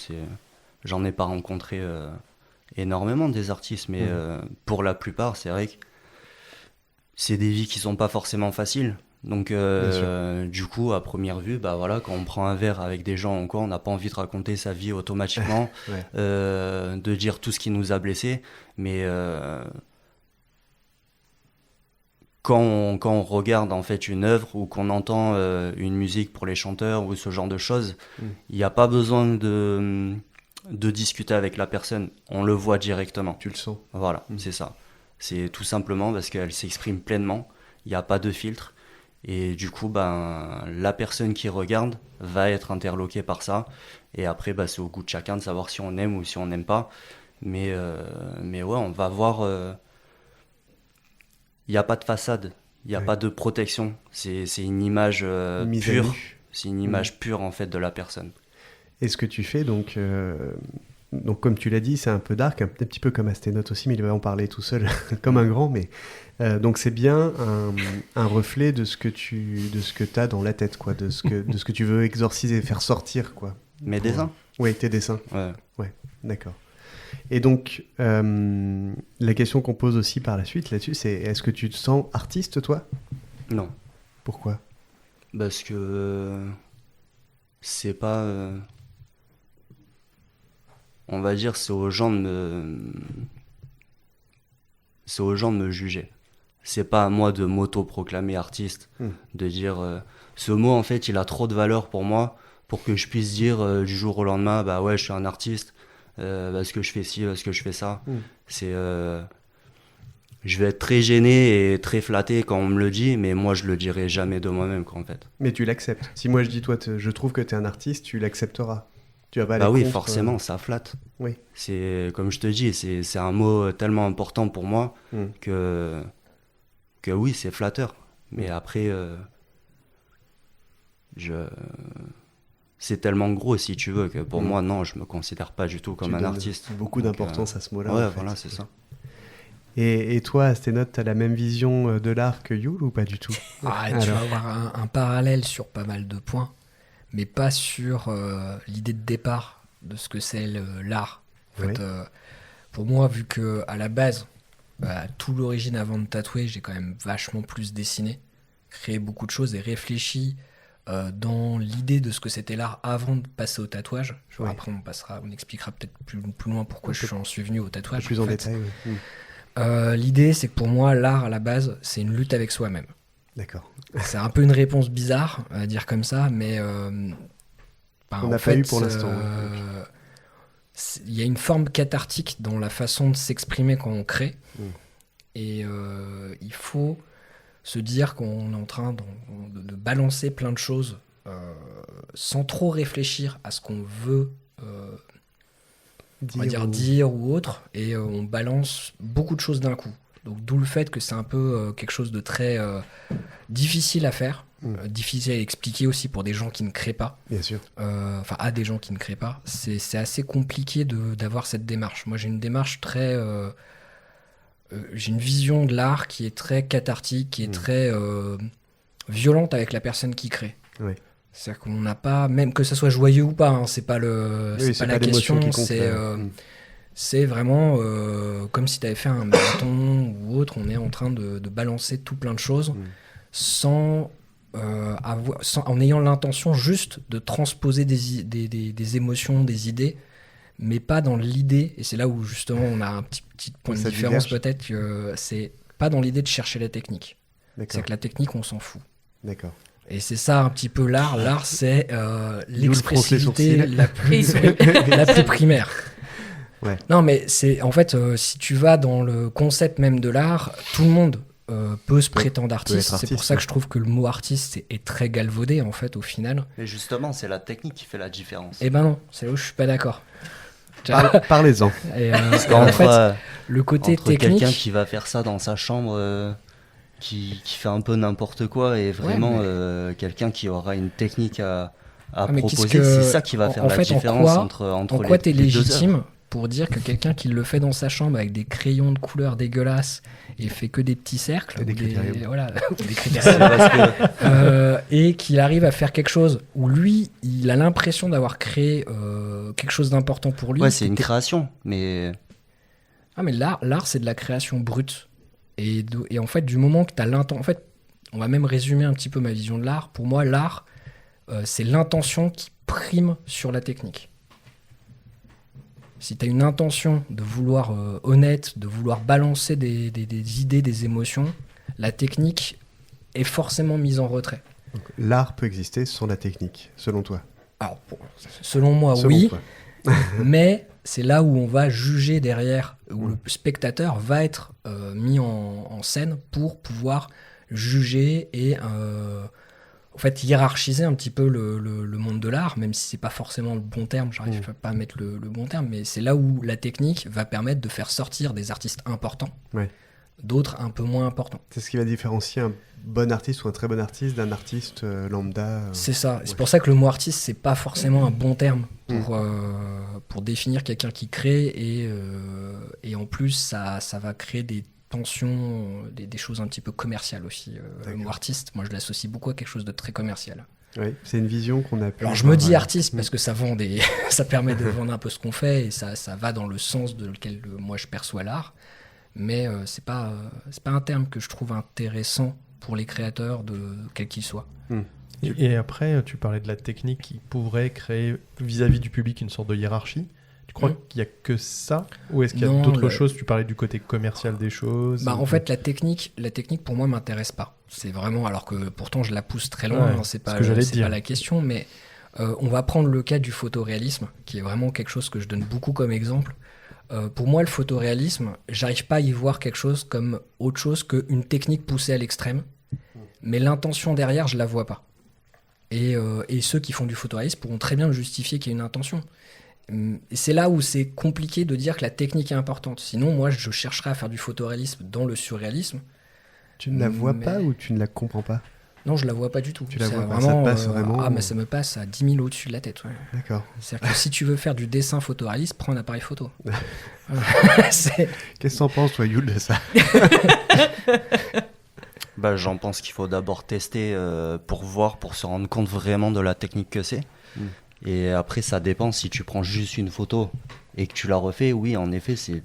j'en ai pas rencontré énormément des artistes, mais pour la plupart, c'est vrai que c'est des vies qui sont pas forcément faciles. Donc du coup, à première vue, bah voilà, quand on prend un verre avec des gens, on n'a pas envie de raconter sa vie automatiquement, Ouais. de dire tout ce qui nous a blessés, mais quand on regarde en fait une œuvre ou qu'on entend une musique pour les chanteurs ou ce genre de choses, il n'y a pas besoin de discuter avec la personne, on le voit directement. Tu le sens. Voilà, c'est ça. C'est tout simplement parce qu'elle s'exprime pleinement, il n'y a pas de filtre, et du coup, ben, la personne qui regarde va être interloquée par ça, et après, ben, c'est au goût de chacun de savoir si on aime ou si on n'aime pas, mais ouais, on va voir, il n'y a pas de façade, il n'y a pas de protection, c'est une image Mise à pure, nu. c'est une image pure en fait de la personne. Et ce que tu fais, donc comme tu l'as dit, c'est un peu dark, un petit peu comme Asténote aussi, mais il va en parler tout seul, comme un grand. Mais donc c'est bien un reflet de ce que t'as dans la tête, quoi, de ce que tu veux exorciser, faire sortir, quoi. Mes dessins. Oui, tes dessins. Ouais. D'accord. Et donc la question qu'on pose aussi par la suite là-dessus, c'est est-ce que tu te sens artiste, toi? Non. Pourquoi? Parce que c'est pas. On va dire, c'est aux gens de me juger. C'est pas à moi de m'auto-proclamer artiste, de dire ce mot en fait il a trop de valeur pour moi pour que je puisse dire du jour au lendemain bah ouais je suis un artiste parce que je fais ci, parce que je fais ça. C'est je vais être très gêné et très flatté quand on me le dit, mais moi je le dirai jamais de moi-même quoi, en fait. Mais tu l'acceptes. Si moi je dis toi je trouve que t'es un artiste, tu l'accepteras. Tu vas pas aller Bah oui, contre, forcément, ça flatte. Oui. C'est comme je te dis, c'est un mot tellement important pour moi que oui, c'est flatteur. Mais après, c'est tellement gros si tu veux que pour moi, non, je me considère pas du tout comme un artiste. Beaucoup Donc, d'importance à ce mot-là. Ouais, en fait. voilà, c'est ça. Et toi, Asténote, t'as la même vision de l'art que Yul ou pas du tout? Tu vas avoir un parallèle sur pas mal de points, mais pas sur l'idée de départ de ce que c'est l'art. En fait, pour moi, vu que à la base, tout l'origine avant de tatouer, j'ai quand même vachement plus dessiné, créé beaucoup de choses et réfléchi dans l'idée de ce que c'était l'art avant de passer au tatouage. Après, on expliquera peut-être plus loin pourquoi je suis venu au tatouage. Plus en détail, oui. L'idée, c'est que pour moi, l'art, à la base, c'est une lutte avec soi-même. D'accord. C'est un peu une réponse bizarre à dire comme ça, mais on n'a pas eu pour l'instant. il y a une forme cathartique dans la façon de s'exprimer quand on crée. Et il faut se dire qu'on est en train de balancer plein de choses sans trop réfléchir à ce qu'on veut dire ou autre, et on balance beaucoup de choses d'un coup. Donc d'où le fait que c'est un peu quelque chose de très difficile à faire, difficile à expliquer aussi pour des gens qui ne créent pas. Bien sûr. Enfin, à des gens qui ne créent pas. C'est assez compliqué d'avoir cette démarche. Moi, j'ai une démarche très... j'ai une vision de l'art qui est très cathartique, qui est très violente avec la personne qui crée. Oui. C'est-à-dire qu'on n'a pas, même que ça soit joyeux ou pas, hein, c'est pas la question, c'est vraiment comme si tu avais fait un marathon ou autre, on est en train de balancer tout plein de choses en ayant l'intention juste de transposer des émotions, des idées, mais pas dans l'idée, et c'est là où justement on a un petit point de différence peut-être, que c'est pas dans l'idée de chercher la technique. C'est que la technique, on s'en fout. D'accord. Et c'est ça un petit peu l'art. L'art, c'est l'expressivité la plus primaire. Ouais. Non, mais c'est en fait, si tu vas dans le concept même de l'art, tout le monde peut se prétendre artiste. C'est pour ça que je trouve que le mot artiste est très galvaudé en fait au final. Mais justement, c'est la technique qui fait la différence. Eh ben non, c'est là où je suis pas d'accord. Parlez-en. Parce qu'en fait, le côté entre technique, quelqu'un qui va faire ça dans sa chambre, qui fait un peu n'importe quoi, et vraiment quelqu'un qui aura une technique à proposer, c'est ça qui va faire la différence entre en quoi t'es légitime pour dire que quelqu'un qui le fait dans sa chambre avec des crayons de couleur dégueulasses et fait que des petits cercles, des critériums, et qu'il arrive à faire quelque chose où lui, il a l'impression d'avoir créé quelque chose d'important pour lui. Ouais, c'est une création, mais... Ah, mais l'art, c'est de la création brute. Et en fait, du moment que tu as l'intention... En fait, on va même résumer un petit peu ma vision de l'art. Pour moi, l'art, c'est l'intention qui prime sur la technique. Si tu as une intention de vouloir honnête, de vouloir balancer des idées, des émotions, la technique est forcément mise en retrait. Donc, l'art peut exister sans la technique, selon toi? Alors, selon moi, oui. Mais c'est là où on va juger derrière, où le spectateur va être mis en scène pour pouvoir juger et en fait hiérarchiser un petit peu le monde de l'art, même si c'est pas forcément le bon terme, j'arrive pas à mettre le bon terme, mais c'est là où la technique va permettre de faire sortir des artistes importants, d'autres un peu moins importants. C'est ce qui va différencier un bon artiste ou un très bon artiste d'un artiste lambda. C'est ça, c'est pour ça que le mot artiste, c'est pas forcément un bon terme pour définir quelqu'un qui crée, et en plus ça va créer des tensions, des choses un petit peu commerciales aussi. Le mot artiste, moi je l'associe beaucoup à quelque chose de très commercial. Oui, c'est une vision qu'on a pu... Alors je me dis artiste parce que ça vend ça permet de vendre un peu ce qu'on fait, et ça va dans le sens de lequel moi je perçois l'art, mais c'est pas un terme que je trouve intéressant pour les créateurs, quels qu'ils soient. Et après, tu parlais de la technique qui pourrait créer vis-à-vis du public une sorte de hiérarchie. Tu crois qu'il n'y a que ça, ou est-ce qu'il y a d'autres choses? Tu parlais du côté commercial des choses. En fait, la technique pour moi m'intéresse pas. C'est vraiment, alors que pourtant je la pousse très loin, c'est pas la question, mais on va prendre le cas du photoréalisme, qui est vraiment quelque chose que je donne beaucoup comme exemple. Pour moi, le photoréalisme, j'arrive pas à y voir quelque chose comme autre chose qu'une technique poussée à l'extrême, mais l'intention derrière, je la vois pas. Et ceux qui font du photoréalisme pourront très bien justifier qu'il y a une intention. Et c'est là où c'est compliqué de dire que la technique est importante. Sinon, moi, je chercherais à faire du photoréalisme dans le surréalisme. Tu ne la vois pas ou tu ne la comprends pas? Non, je la vois pas du tout. Tu la vois pas, ça te passe vraiment? Ah, mais ça me passe à 10 000 au-dessus de la tête. Ouais. D'accord. C'est-à-dire que si tu veux faire du dessin photoréaliste, prends un appareil photo. Qu'est-ce que t'en penses, toi, Yul, de ça? J'en pense qu'il faut d'abord tester pour se rendre compte vraiment de la technique que c'est. Et après, ça dépend. Si tu prends juste une photo et que tu la refais, oui, en effet, c'est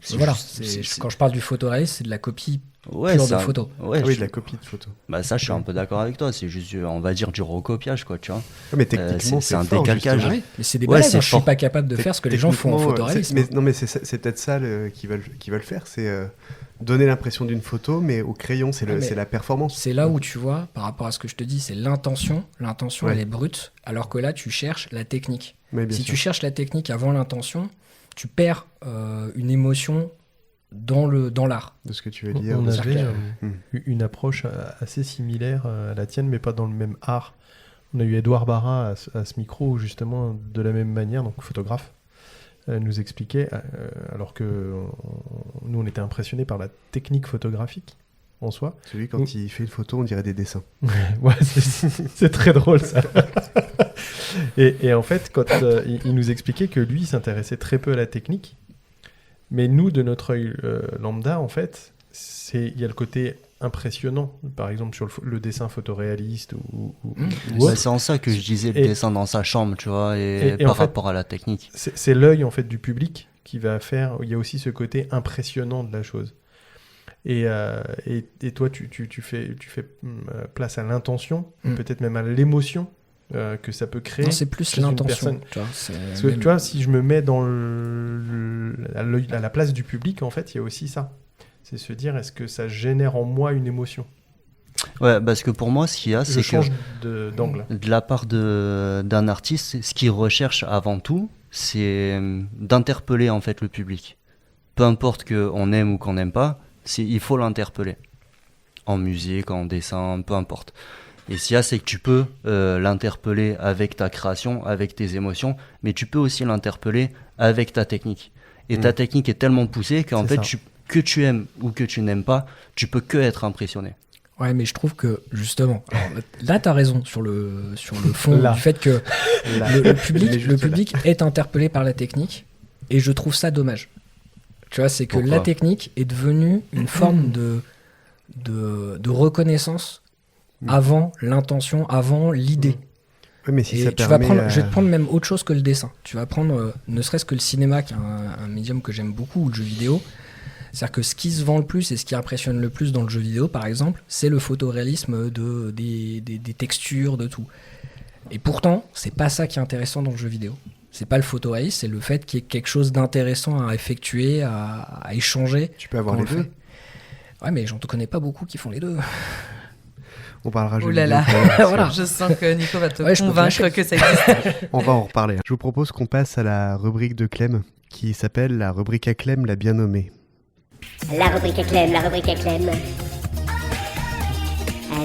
quand je parle du photoréalisme, c'est de la copie pure de photo. De la copie de photo. Ça, je suis un peu d'accord avec toi. C'est juste, on va dire, du recopiage, quoi, tu vois. Mais techniquement, c'est un décalcage. Mais c'est des balades, je suis pas capable de faire ce que les gens font en photoréalisme. Mais c'est peut-être ça qu'ils veulent faire, c'est donner l'impression d'une photo, mais au crayon, c'est la performance. C'est là où tu vois, par rapport à ce que je te dis, c'est l'intention. L'intention, elle est brute, alors que là, tu cherches la technique. Si tu cherches la technique avant l'intention, tu perds une émotion dans l'art. De ce que tu veux dire. On avait Hmm. une approche assez similaire à la tienne, mais pas dans le même art. On a eu Édouard Barra à ce micro, où justement, de la même manière, donc photographe, nous expliquait, alors que nous, on était impressionnés par la technique photographique en soi. Celui, quand il fait une photo, on dirait des dessins. Ouais, c'est très drôle ça. et en fait, quand il nous expliquait que lui, il s'intéressait très peu à la technique, mais nous, de notre œil lambda, en fait, il y a le côté impressionnant, par exemple sur le dessin photoréaliste ou autre. C'est en ça que je disais le dessin dans sa chambre, tu vois, et par rapport à la technique. C'est l'œil en fait du public qui va faire. Il y a aussi ce côté impressionnant de la chose. Et toi, tu fais place à l'intention, peut-être même à l'émotion que ça peut créer. Non, c'est plus l'intention. Tu vois, parce que tu vois, si je me mets à la place du public, en fait, il y a aussi ça. C'est se dire, est-ce que ça génère en moi une émotion ? Ouais, parce que pour moi, ce qu'il y a, c'est d'angle. De la part d'un artiste, ce qu'il recherche avant tout, c'est d'interpeller en fait le public. Peu importe qu'on aime ou qu'on n'aime pas, il faut l'interpeller. En musique, en dessin, peu importe. Et ce qu'il y a, c'est que tu peux l'interpeller avec ta création, avec tes émotions, mais tu peux aussi l'interpeller avec ta technique. Et ta technique est tellement poussée qu'en fait, que tu aimes ou que tu n'aimes pas, tu peux que être impressionné. Ouais, mais je trouve que, justement, là, tu as raison sur le fond du fait que le public est interpellé par la technique, et je trouve ça dommage. Tu vois, c'est que la technique est devenue une forme de reconnaissance avant l'intention, avant l'idée. Oui, mais si et ça je vais te prendre même autre chose que le dessin. Tu vas prendre ne serait-ce que le cinéma, qui est un médium que j'aime beaucoup, ou le jeu vidéo. C'est-à-dire que ce qui se vend le plus et ce qui impressionne le plus dans le jeu vidéo, par exemple, c'est le photoréalisme des textures, de tout. Et pourtant, c'est pas ça qui est intéressant dans le jeu vidéo. C'est pas le photoréalisme, c'est le fait qu'il y ait quelque chose d'intéressant à effectuer, à échanger. Tu peux avoir les deux. Ouais, mais j'en connais pas beaucoup qui font les deux. On parlera jeu Ouh là vidéo. là, voilà. Je sens que Nico va te convaincre que ça existe. On va en reparler. Je vous propose qu'on passe à la rubrique de Clem, qui s'appelle la rubrique à Clem, la bien nommée. La rubrique à Clem, la rubrique à Clem.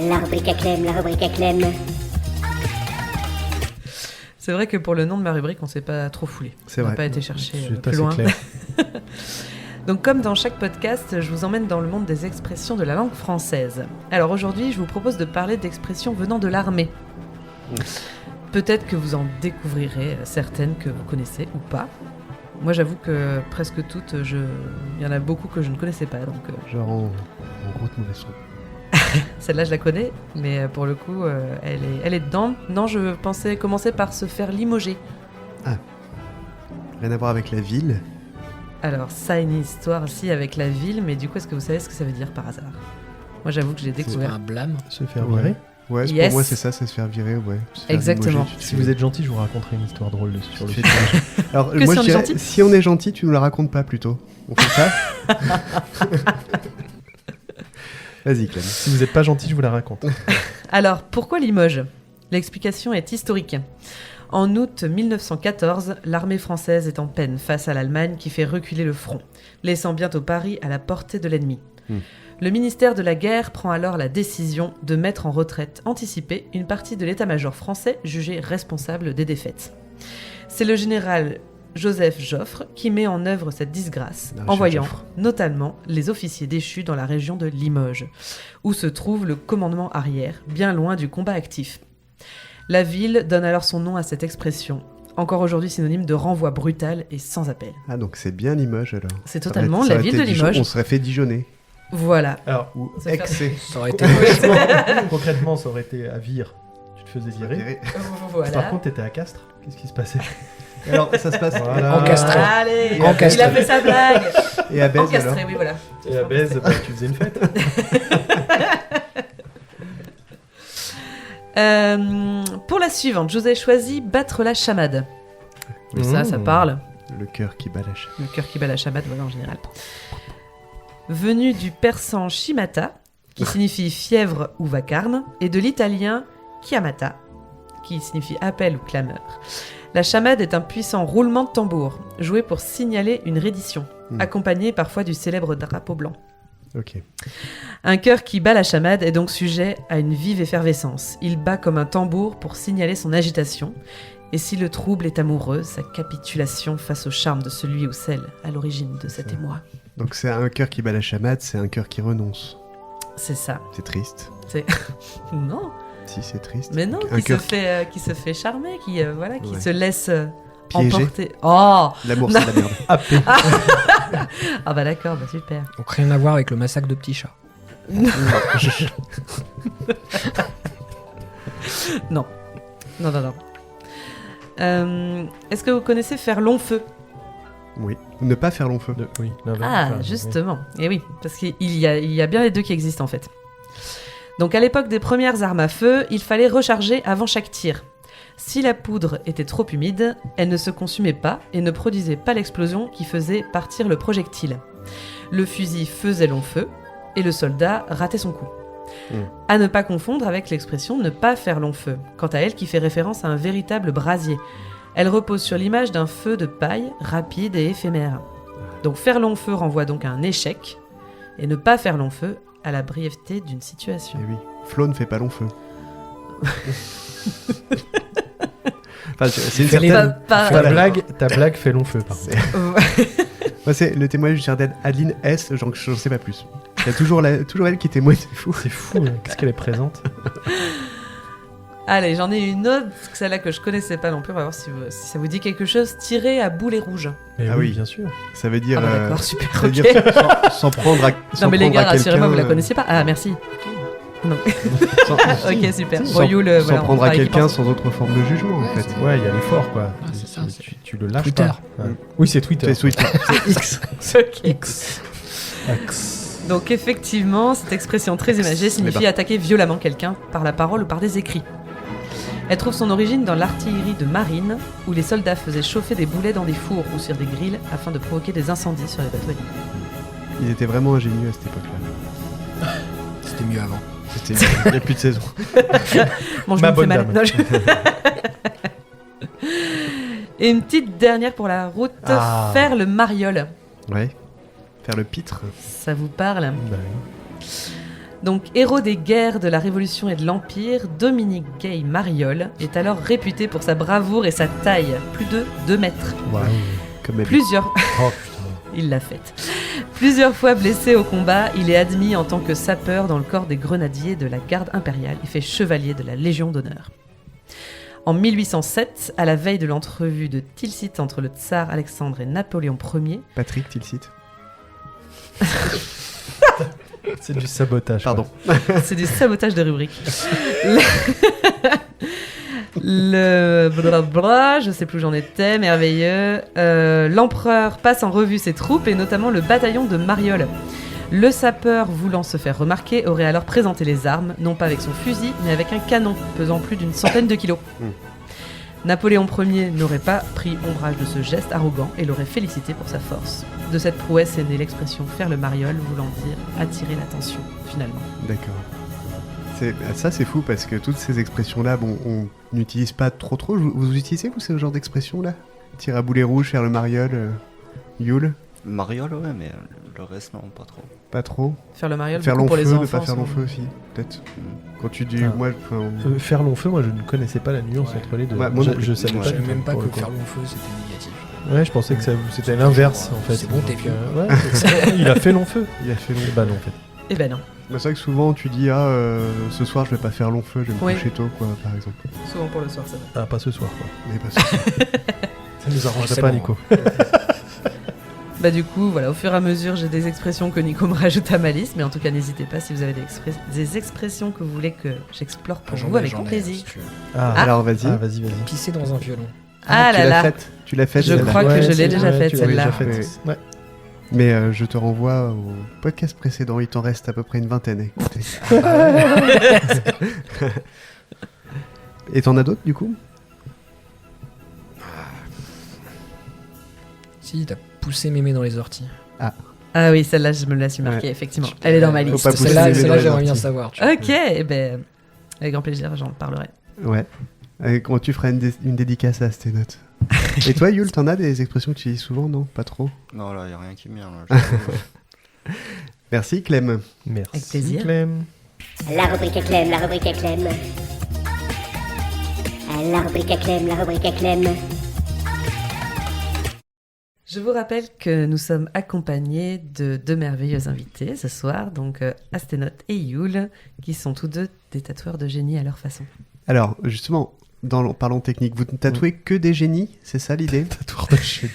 La rubrique à Clem, la rubrique à Clem. C'est vrai que pour le nom de ma rubrique, on s'est pas trop foulé. C'est on vrai. n'a pas été chercher C'est plus assez loin. clair. Donc comme dans chaque podcast, je vous emmène dans le monde des expressions de la langue française. Alors aujourd'hui, je vous propose de parler d'expressions venant de l'armée. Peut-être que vous en découvrirez certaines que vous connaissez ou pas. Moi, j'avoue que presque toutes, il y en a beaucoup que je ne connaissais pas. Donc, Genre en gros de mauvais son. celle-là, je la connais, mais pour le coup, elle est dedans. Non, je pensais commencer par se faire limoger. Rien à voir avec la ville. Alors, ça a une histoire aussi avec la ville, mais du coup, est-ce que vous savez ce que ça veut dire par hasard ? Moi, j'avoue que j'ai C'est découvert. un blâme. Se faire virer. Ouais, Yes. pour moi c'est ça, c'est se faire virer, ouais. Se faire Exactement. limoger, Si vous êtes gentil, je vous raconterai une histoire drôle sur le sujet. Alors Que moi si on je est dirais, gentil si on est gentil, tu nous la racontes pas plutôt. On fait ça. Vas-y Clem. Si vous n'êtes pas gentil, je vous la raconte. Alors, pourquoi Limoges ? L'explication est historique. En août 1914, l'armée française est en peine face à l'Allemagne qui fait reculer le front, laissant bientôt Paris à la portée de l'ennemi. Le ministère de la Guerre prend alors la décision de mettre en retraite anticipée une partie de l'état-major français jugé responsable des défaites. C'est le général Joseph Joffre qui met en œuvre cette disgrâce, envoyant notamment les officiers déchus dans la région de Limoges, où se trouve le commandement arrière, bien loin du combat actif. La ville donne alors son nom à cette expression, encore aujourd'hui synonyme de renvoi brutal et sans appel. Ah donc c'est bien Limoges alors. C'est Ça totalement aurait la été ville de Limoges. On serait fait Dijonais. Voilà. Alors, Ou Ça fait- Excès. Ça aurait été concrètement, ça aurait été à Vire. Tu te faisais virer. Voilà. Par contre, t'étais à Castres. Qu'est-ce qui se passait ? Alors ça se passe Voilà. Encastré. Allez, il Encastré. a fait sa blague. Et à Bèze alors. Encastré, oui, voilà. Et à Bèze, bah, tu faisais une fête. Pour la suivante, je vous ai choisi battre la chamade. Oui, Ça parle. Le cœur qui bat la chair. Le cœur qui bat la chamade, voilà en général. Venu du persan chimata, qui signifie fièvre ou vacarme, et de l'italien chiamata, qui signifie appel ou clameur. La chamade est un puissant roulement de tambour, joué pour signaler une reddition, accompagné parfois du célèbre drapeau blanc. Ok. Un cœur qui bat la chamade est donc sujet à une vive effervescence. Il bat comme un tambour pour signaler son agitation. Et si le trouble est amoureux, sa capitulation face au charme de celui ou celle à l'origine de cet émoi. Donc c'est un cœur qui bat la chamade, c'est un cœur qui renonce. C'est ça. C'est triste. Non. Si, c'est triste. Mais non, Un qui se fait charmer, qui Ouais. se laisse Piégé. emporter. Oh L'amour, c'est de la merde. Ah bah d'accord, bah super. Donc rien à voir avec le massacre de petits chats. Non. Est-ce que vous connaissez faire long feu? Oui. Ne pas faire long feu. Oui. Justement. Et oui, parce qu'il y a bien les deux qui existent en fait. Donc à l'époque des premières armes à feu, il fallait recharger avant chaque tir. Si la poudre était trop humide, elle ne se consumait pas et ne produisait pas l'explosion qui faisait partir le projectile. Le fusil faisait long feu et le soldat ratait son coup. À ne pas confondre avec l'expression « ne pas faire long feu », quant à elle qui fait référence à un véritable brasier. Elle repose sur l'image d'un feu de paille rapide et éphémère. Donc faire long feu renvoie donc à un échec et ne pas faire long feu à la brièveté d'une situation. Eh oui. Flo ne fait pas long feu. Enfin, c'est une certaine... Ta blague fait long feu, par contre. Moi, c'est le témoignage du jardin Adeline S. J'en sais pas plus. Il y a toujours elle qui témoigne, c'est fou. C'est fou, hein. Qu'est-ce qu'elle est présente. Allez, j'en ai une autre, celle-là que je connaissais pas non plus. On va voir si ça vous dit quelque chose. Tirer à boulet rouge. Ah oui, bien sûr. Ça veut dire. Ah bah d'accord, super. Ça veut Ok. dire s'en prendre à. Non mais les gars, rassurez-moi, vous la connaissez. connaissiez pas? Ah merci. Non. Ok, super. Sans on prendre à travaille quelqu'un qui pense. sans autre forme de jugement, en fait. Ouais, il y a l'effort, quoi. Ah, c'est ça, Tu le lâches Twitter. pas. Ouais. Oui, c'est Twitter. C'est Twitter. C'est X. Ok. X. Donc effectivement, cette expression très imagée signifie attaquer violemment quelqu'un par la parole ou par des écrits. Elle trouve son origine dans l'artillerie de marine, où les soldats faisaient chauffer des boulets dans des fours ou sur des grilles afin de provoquer des incendies sur les bateaux ennemis. Ils étaient vraiment ingénieux à cette époque-là. C'était mieux avant. Il n'y a plus de saison. Bon, je Ma me fais bonne mal. dame. Non, Et une petite dernière pour la route, faire le mariole. Ouais. Faire le pitre. Ça vous parle? Bah oui. Donc, héros des guerres de la Révolution et de l'Empire, Dominique Gay Mariol est alors réputé pour sa bravoure et sa taille, plus de 2 mètres. Wow. Comme elle. Plusieurs... Oh putain. Il l'a faite. Plusieurs fois blessé au combat, il est admis en tant que sapeur dans le corps des grenadiers de la garde impériale et fait chevalier de la Légion d'honneur. En 1807, à la veille de l'entrevue de Tilsit entre le tsar Alexandre et Napoléon Ier, Patrick Tilsit. C'est du sabotage. Pardon. c'est du sabotage de rubrique. Le blablabla, je sais plus où j'en étais, merveilleux. L'empereur passe en revue ses troupes et notamment le bataillon de Mariol. Le sapeur, voulant se faire remarquer, aurait alors présenté les armes, non pas avec son fusil, mais avec un canon pesant plus d'une centaine de kilos. Napoléon Ier n'aurait pas pris ombrage de ce geste arrogant et l'aurait félicité pour sa force. De cette prouesse est née l'expression « faire le mariole », voulant dire attirer l'attention, finalement. D'accord. Ça, c'est fou parce que toutes ces expressions-là, bon, on n'utilise pas trop. Vous utilisez, vous, ce genre d'expression-là? Tirer à boulet rouge, faire le mariole, Yule? Mariole, ouais, mais le reste, non, pas trop. Pas trop. Faire le mariole, Faire beaucoup long pour feu, les ne enfants. pas faire long sont- feu aussi, peut-être. Quand tu dis, Ah. moi, Faire long feu, moi je ne connaissais pas la nuance entre les deux. Ouais, moi non plus. je savais Ouais. pas, Je savais du même tout, pas pour que le coup. faire long feu c'était négatif. Ouais, je pensais que c'était l'inverse en fait. C'est bon, t'es Donc, vieux. ouais, il a fait long feu. il a fait long. Bah non, en fait. Eh ben non, C'est vrai que souvent, tu dis, ce soir, je vais pas faire long feu, je vais me Oui. coucher tôt, quoi, par exemple. souvent pour le soir, ça va. Ah, pas ce soir quoi. Mais pas sûr. Ça nous arrangerait c'est pas, bon. Nico. Bah du coup, voilà, au fur et à mesure, j'ai des expressions que Nico me rajoute à ma liste, mais en tout cas, n'hésitez pas si vous avez des expressions que vous voulez que j'explore pour vous avec grand plaisir. si tu veux. Ah, Alors, vas-y. ah, vas-y. Pisser dans un violon. Ah tu là l'as là, faite. Tu l'as faite, Je celle-là. crois que je l'ai c'est- déjà faite, tu l'avais celle-là. déjà faite. Oui. Ouais. Mais je te renvoie au podcast précédent, il t'en reste à peu près une vingtaine à écouter. Et t'en as d'autres, du coup? Si, t'as poussé mémé dans les orties. Ah oui, celle-là, je me la suis marquée, Ouais. effectivement. Elle est dans ma Faut liste. pas pousser Celle-là, mémé dans les j'aimerais bien orties. savoir. Tu vois. Ok, eh ben, avec grand plaisir, j'en parlerai. Ouais. Comment tu feras une dédicace à Asténote. Et toi, Yul, t'en as des expressions que tu dis souvent, non? Pas trop? Non, là, il n'y a rien qui me vient. Là. Merci, Clem. Merci, Avec plaisir. Clem. La rubrique à Clem, la rubrique à Clem. La rubrique à Clem, la rubrique à Clem. Je vous rappelle que nous sommes accompagnés de deux merveilleux invités ce soir, donc Asténote et Yul, qui sont tous deux des tatoueurs de génie à leur façon. Alors, justement, parlons technique, vous ne tatouez que des génies, c'est ça l'idée? Tatoueur de génie.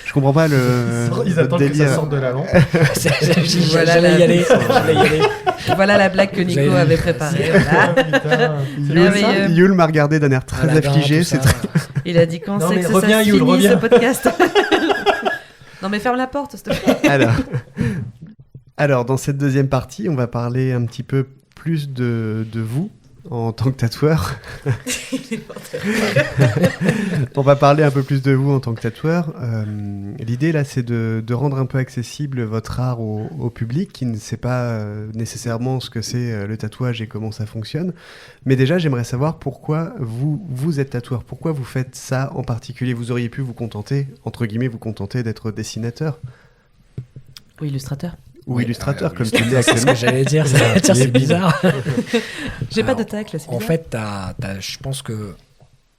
Je comprends pas le Ils le attendent que délire. ça sorte de la lampe. J'allais y aller. Voilà la blague que Nico J'avais- avait préparée. Voilà. Putain. Merveilleux. Yul m'a regardé d'un air très Aladin, affligé, tout c'est ça. très... Il a dit quand Non, c'est mais que reviens, ça se Yul, finit reviens. ce podcast. Non mais ferme la porte, s'il te plaît. Alors, dans cette deuxième partie, on va parler un petit peu plus de vous en tant que tatoueur. On va parler un peu plus de vous en tant que tatoueur. L'idée là, c'est de rendre un peu accessible votre art au public qui ne sait pas nécessairement ce que c'est le tatouage et comment ça fonctionne. Mais déjà, j'aimerais savoir pourquoi vous êtes tatoueur. Pourquoi vous faites ça en particulier? Vous auriez pu vous contenter, entre guillemets, d'être dessinateur Ou illustrateur. ou Oui, illustrateur, comme tu le dis C'est ce actuellement. que j'allais dire. C'est bizarre. J'ai pas Alors, de tacle, c'est En bizarre. fait, je pense que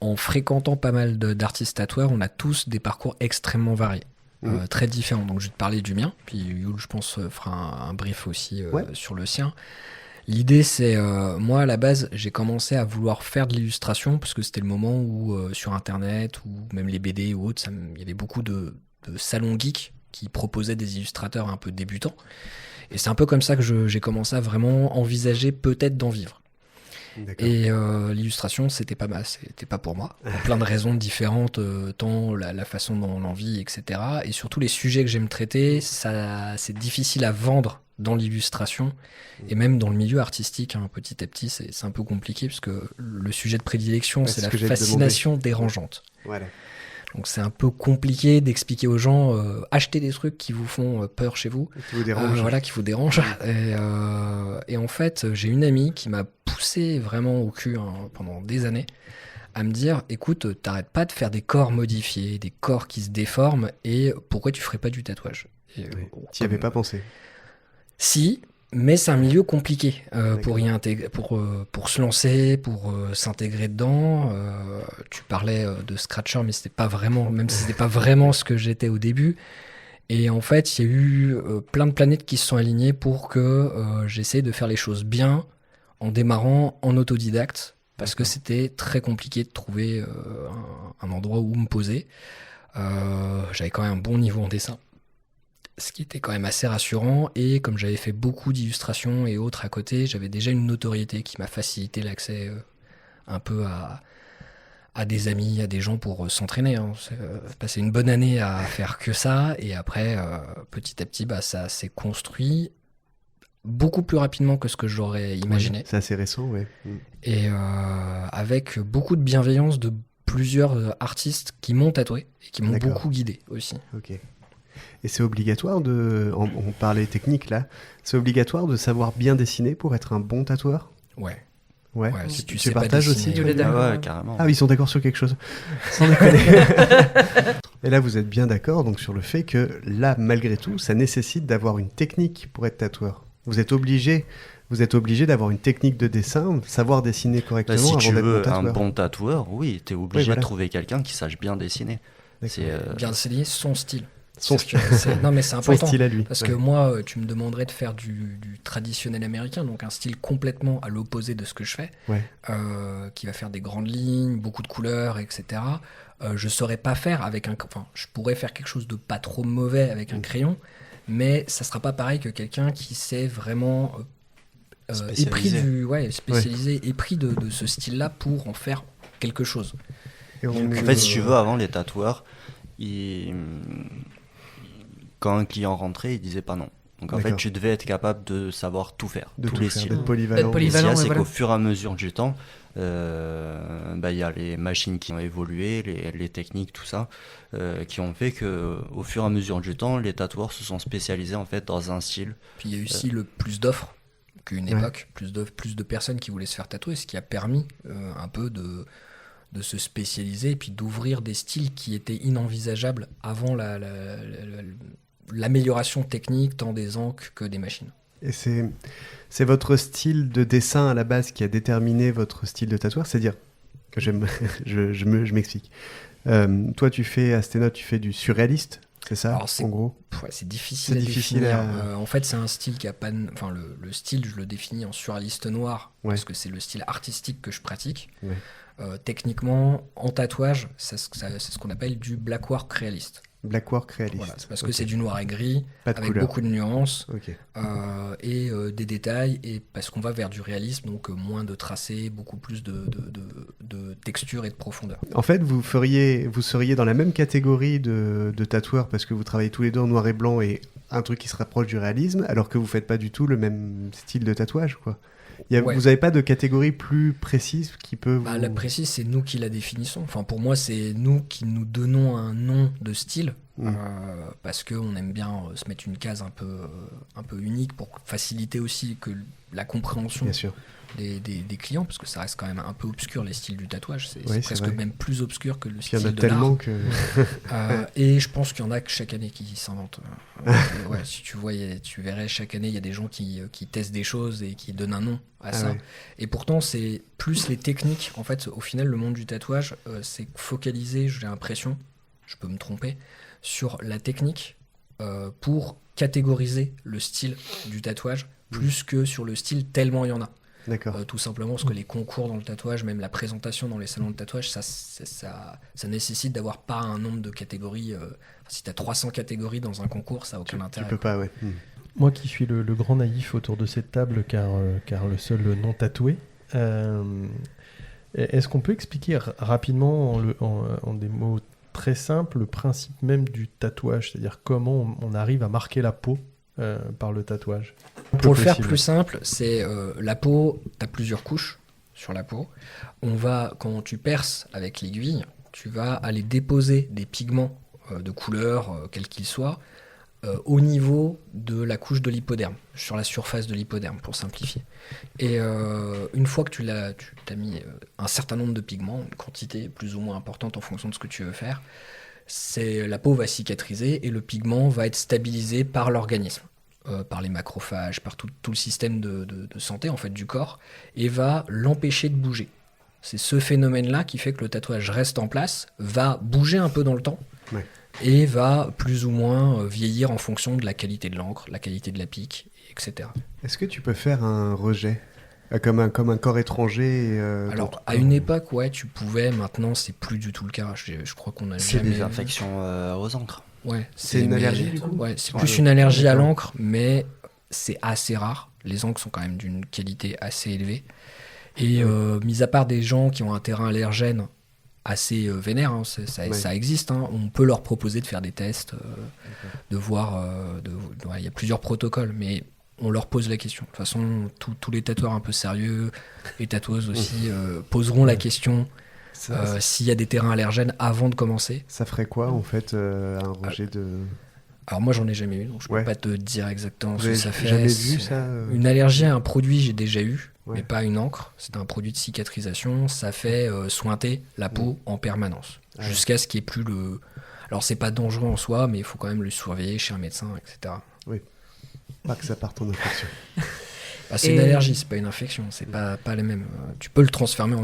en fréquentant pas mal d'artistes tatoueurs, on a tous des parcours extrêmement variés, très différents. Donc, je vais te parler du mien, puis Yul, je pense, fera un brief aussi sur le sien. L'idée, c'est, moi, à la base, j'ai commencé à vouloir faire de l'illustration, parce que c'était le moment où, sur Internet, ou même les BD ou autres, il y avait beaucoup de salons geeks qui proposaient des illustrateurs un peu débutants. Et c'est un peu comme ça que j'ai commencé à vraiment envisager peut-être d'en vivre. D'accord. Et l'illustration, c'était pas pour moi, pour plein de raisons différentes, tant la façon dont on en vit, etc. Et surtout les sujets que j'aime traiter, c'est difficile à vendre dans l'illustration, et même dans le milieu artistique, hein, petit à petit, c'est un peu compliqué, parce que le sujet de prédilection, Ouais, c'est c'est la ce que j'allais te fascination dérangeante. Voilà. Donc c'est un peu compliqué d'expliquer aux gens, achetez des trucs qui vous font peur chez vous, Qui vous dérange. voilà, qui vous dérangent. Et en fait, j'ai une amie qui m'a poussé vraiment au cul pendant des années à me dire, écoute, t'arrêtes pas de faire des corps modifiés, des corps qui se déforment, et pourquoi tu ferais pas du tatouage? Tu n'y avais pas pensé. Si, mais c'est un milieu compliqué pour y intégrer, pour se lancer, pour s'intégrer dedans. Tu parlais de Scratcher, mais c'était pas vraiment, même si c'était pas vraiment ce que j'étais au début. Et en fait, il y a eu plein de planètes qui se sont alignées pour que j'essaie de faire les choses bien en démarrant en autodidacte, parce que c'était très compliqué de trouver un endroit où me poser. J'avais quand même un bon niveau en dessin, ce qui était quand même assez rassurant, et comme j'avais fait beaucoup d'illustrations et autres à côté, j'avais déjà une notoriété qui m'a facilité l'accès un peu à des amis, à des gens pour s'entraîner. Hein. Passer une bonne année à faire que ça, et après, petit à petit, ça s'est construit beaucoup plus rapidement que ce que j'aurais imaginé. Ouais, c'est assez récent, ouais. Et avec beaucoup de bienveillance de plusieurs artistes qui m'ont tatoué et qui m'ont D'accord. beaucoup guidé aussi. Ok. Et c'est obligatoire on parlait technique là, c'est obligatoire de savoir bien dessiner pour être un bon tatoueur? Ouais. Ouais. Ouais, si tu Tu sais pas partages dessiner, aussi? Tu l'es d'accord. Ah ouais, carrément. Ah oui, ils sont d'accord sur quelque chose. Sans déconner. Et là, vous êtes bien d'accord donc sur le fait que là, malgré tout, ça nécessite d'avoir une technique pour être tatoueur. Vous êtes obligé d'avoir une technique de dessin, savoir dessiner correctement Si avant tu d'être bon veux un tatoueur. bon tatoueur, oui, t'es obligé voilà. de trouver quelqu'un qui sache bien dessiner. D'accord. C'est, Bien dessiner son style. Son Parce que non, mais c'est Son important. style à lui. Parce Ouais. que moi, tu me demanderais de faire du traditionnel américain, donc un style complètement à l'opposé de ce que je fais, Ouais. qui va faire des grandes lignes, beaucoup de couleurs, etc. Je saurais pas faire avec enfin, je pourrais faire quelque chose de pas trop mauvais avec un crayon, mais ça sera pas pareil que quelqu'un qui sait vraiment Spécialisé. spécialisé, épris de ce style-là pour en faire quelque chose. Et on- En fait, si tu veux, avant, les tatoueurs, quand un client rentrait, il disait pas non. Donc en fait, D'accord. tu devais être capable de savoir tout faire, de tous tout les faire, styles. d'être polyvalent. D'être polyvalent. Ce qu'il y a, ouais, c'est voilà. qu'au fur et à mesure du temps, il y a les machines qui ont évolué, les techniques, tout ça, qui ont fait que, au fur et à mesure du temps, les tatoueurs se sont spécialisés en fait dans un style. Puis il y a aussi le plus d'offres. qu'une époque, plus de personnes qui voulaient se faire tatouer, ce qui a permis un peu de se spécialiser et puis d'ouvrir des styles qui étaient inenvisageables avant l'amélioration technique tant des encres que des machines. Et c'est votre style de dessin à la base qui a déterminé votre style de tatoueur, c'est-à-dire que je m'explique. Toi, Asténote, tu fais du surréaliste, c'est ça, en gros? Ouais, c'est difficile à définir. En fait, c'est un style qui a pas... Enfin, le style, je le définis en surréaliste noir, parce que c'est le style artistique que je pratique. Ouais. Techniquement, en tatouage, c'est ce qu'on appelle du blackwork réaliste. Blackwork réaliste. Voilà, c'est parce que c'est du noir et gris, avec beaucoup de nuances et des détails, et parce qu'on va vers du réalisme, donc moins de tracés, beaucoup plus de texture et de profondeur. En fait, vous seriez dans la même catégorie de tatoueurs parce que vous travaillez tous les deux en noir et blanc et un truc qui se rapproche du réalisme, alors que vous faites pas du tout le même style de tatouage, quoi. Vous n'avez pas de catégorie plus précise qui peut vous... La précise, c'est nous qui la définissons. Enfin, pour moi, c'est nous qui nous donnons un nom de style parce qu'on aime bien se mettre une case un peu unique pour faciliter aussi que la compréhension des clients, parce que ça reste quand même un peu obscur, les styles du tatouage. C'est presque même plus obscur que le style de l'art. Il y en a tellement que... et je pense qu'il y en a que chaque année qui s'inventent. Si tu vois, tu verrais chaque année, il y a des gens qui testent des choses et qui donnent un nom à ça. Ouais. Et pourtant, c'est plus les techniques. En fait, au final, le monde du tatouage, c'est focalisé, j'ai l'impression, je peux me tromper, sur la technique pour catégoriser le style du tatouage, plus que sur le style tellement il y en a. D'accord. Tout simplement parce que les concours dans le tatouage, même la présentation dans les salons de tatouage, ça nécessite d'avoir pas un nombre de catégories. Si tu as 300 catégories dans un concours, ça n'a aucun intérêt. Tu peux pas, ouais. Moi qui suis le grand naïf autour de cette table, car le seul non tatoué, est-ce qu'on peut expliquer rapidement en des mots très simples le principe même du tatouage, c'est-à-dire comment on arrive à marquer la peau par le tatouage? Pour le faire plus simple, c'est la peau, tu as plusieurs couches sur la peau. Quand tu perces avec l'aiguille, tu vas aller déposer des pigments de couleur, quels qu'ils soient, au niveau de la couche de l'hypoderme, sur la surface de l'hypoderme, pour simplifier. Et une fois que tu as mis un certain nombre de pigments, une quantité plus ou moins importante en fonction de ce que tu veux faire, la peau va cicatriser et le pigment va être stabilisé par l'organisme. Par les macrophages, par tout le système de santé en fait, du corps, et va l'empêcher de bouger. C'est ce phénomène-là qui fait que le tatouage reste en place, va bouger un peu dans le temps, et va plus ou moins vieillir en fonction de la qualité de l'encre, la qualité de la pique, etc. Est-ce que tu peux faire un rejet comme un corps étranger Alors, à une époque, ouais, tu pouvais. Maintenant, c'est plus du tout le cas. Je crois qu'on a jamais... C'est des infections aux encres. Ouais, c'est une allergie du coup. Ouais, c'est plus une allergie à l'encre, mais c'est assez rare. Les encres sont quand même d'une qualité assez élevée. Et mis à part des gens qui ont un terrain allergène assez vénère, ça existe. On peut leur proposer de faire des tests, de voir. Il y a plusieurs protocoles, mais on leur pose la question. De toute façon, tous les tatoueurs un peu sérieux, les tatoueuses aussi, poseront la question. S'il y a des terrains allergènes avant de commencer. Ça ferait quoi en fait un rejet de... Alors moi j'en ai jamais eu, donc je peux pas te dire exactement ce que ça fait. Jamais vu ça Une allergie à un produit j'ai déjà eu, mais pas une encre. C'est un produit de cicatrisation, ça fait sointer la peau en permanence, jusqu'à ce qu'il n'y ait plus le... Alors c'est pas dangereux en soi, mais il faut quand même le surveiller chez un médecin, etc. Oui, pas que ça parte en infection. C'est une allergie, c'est pas une infection, c'est pas les mêmes. Tu peux le transformer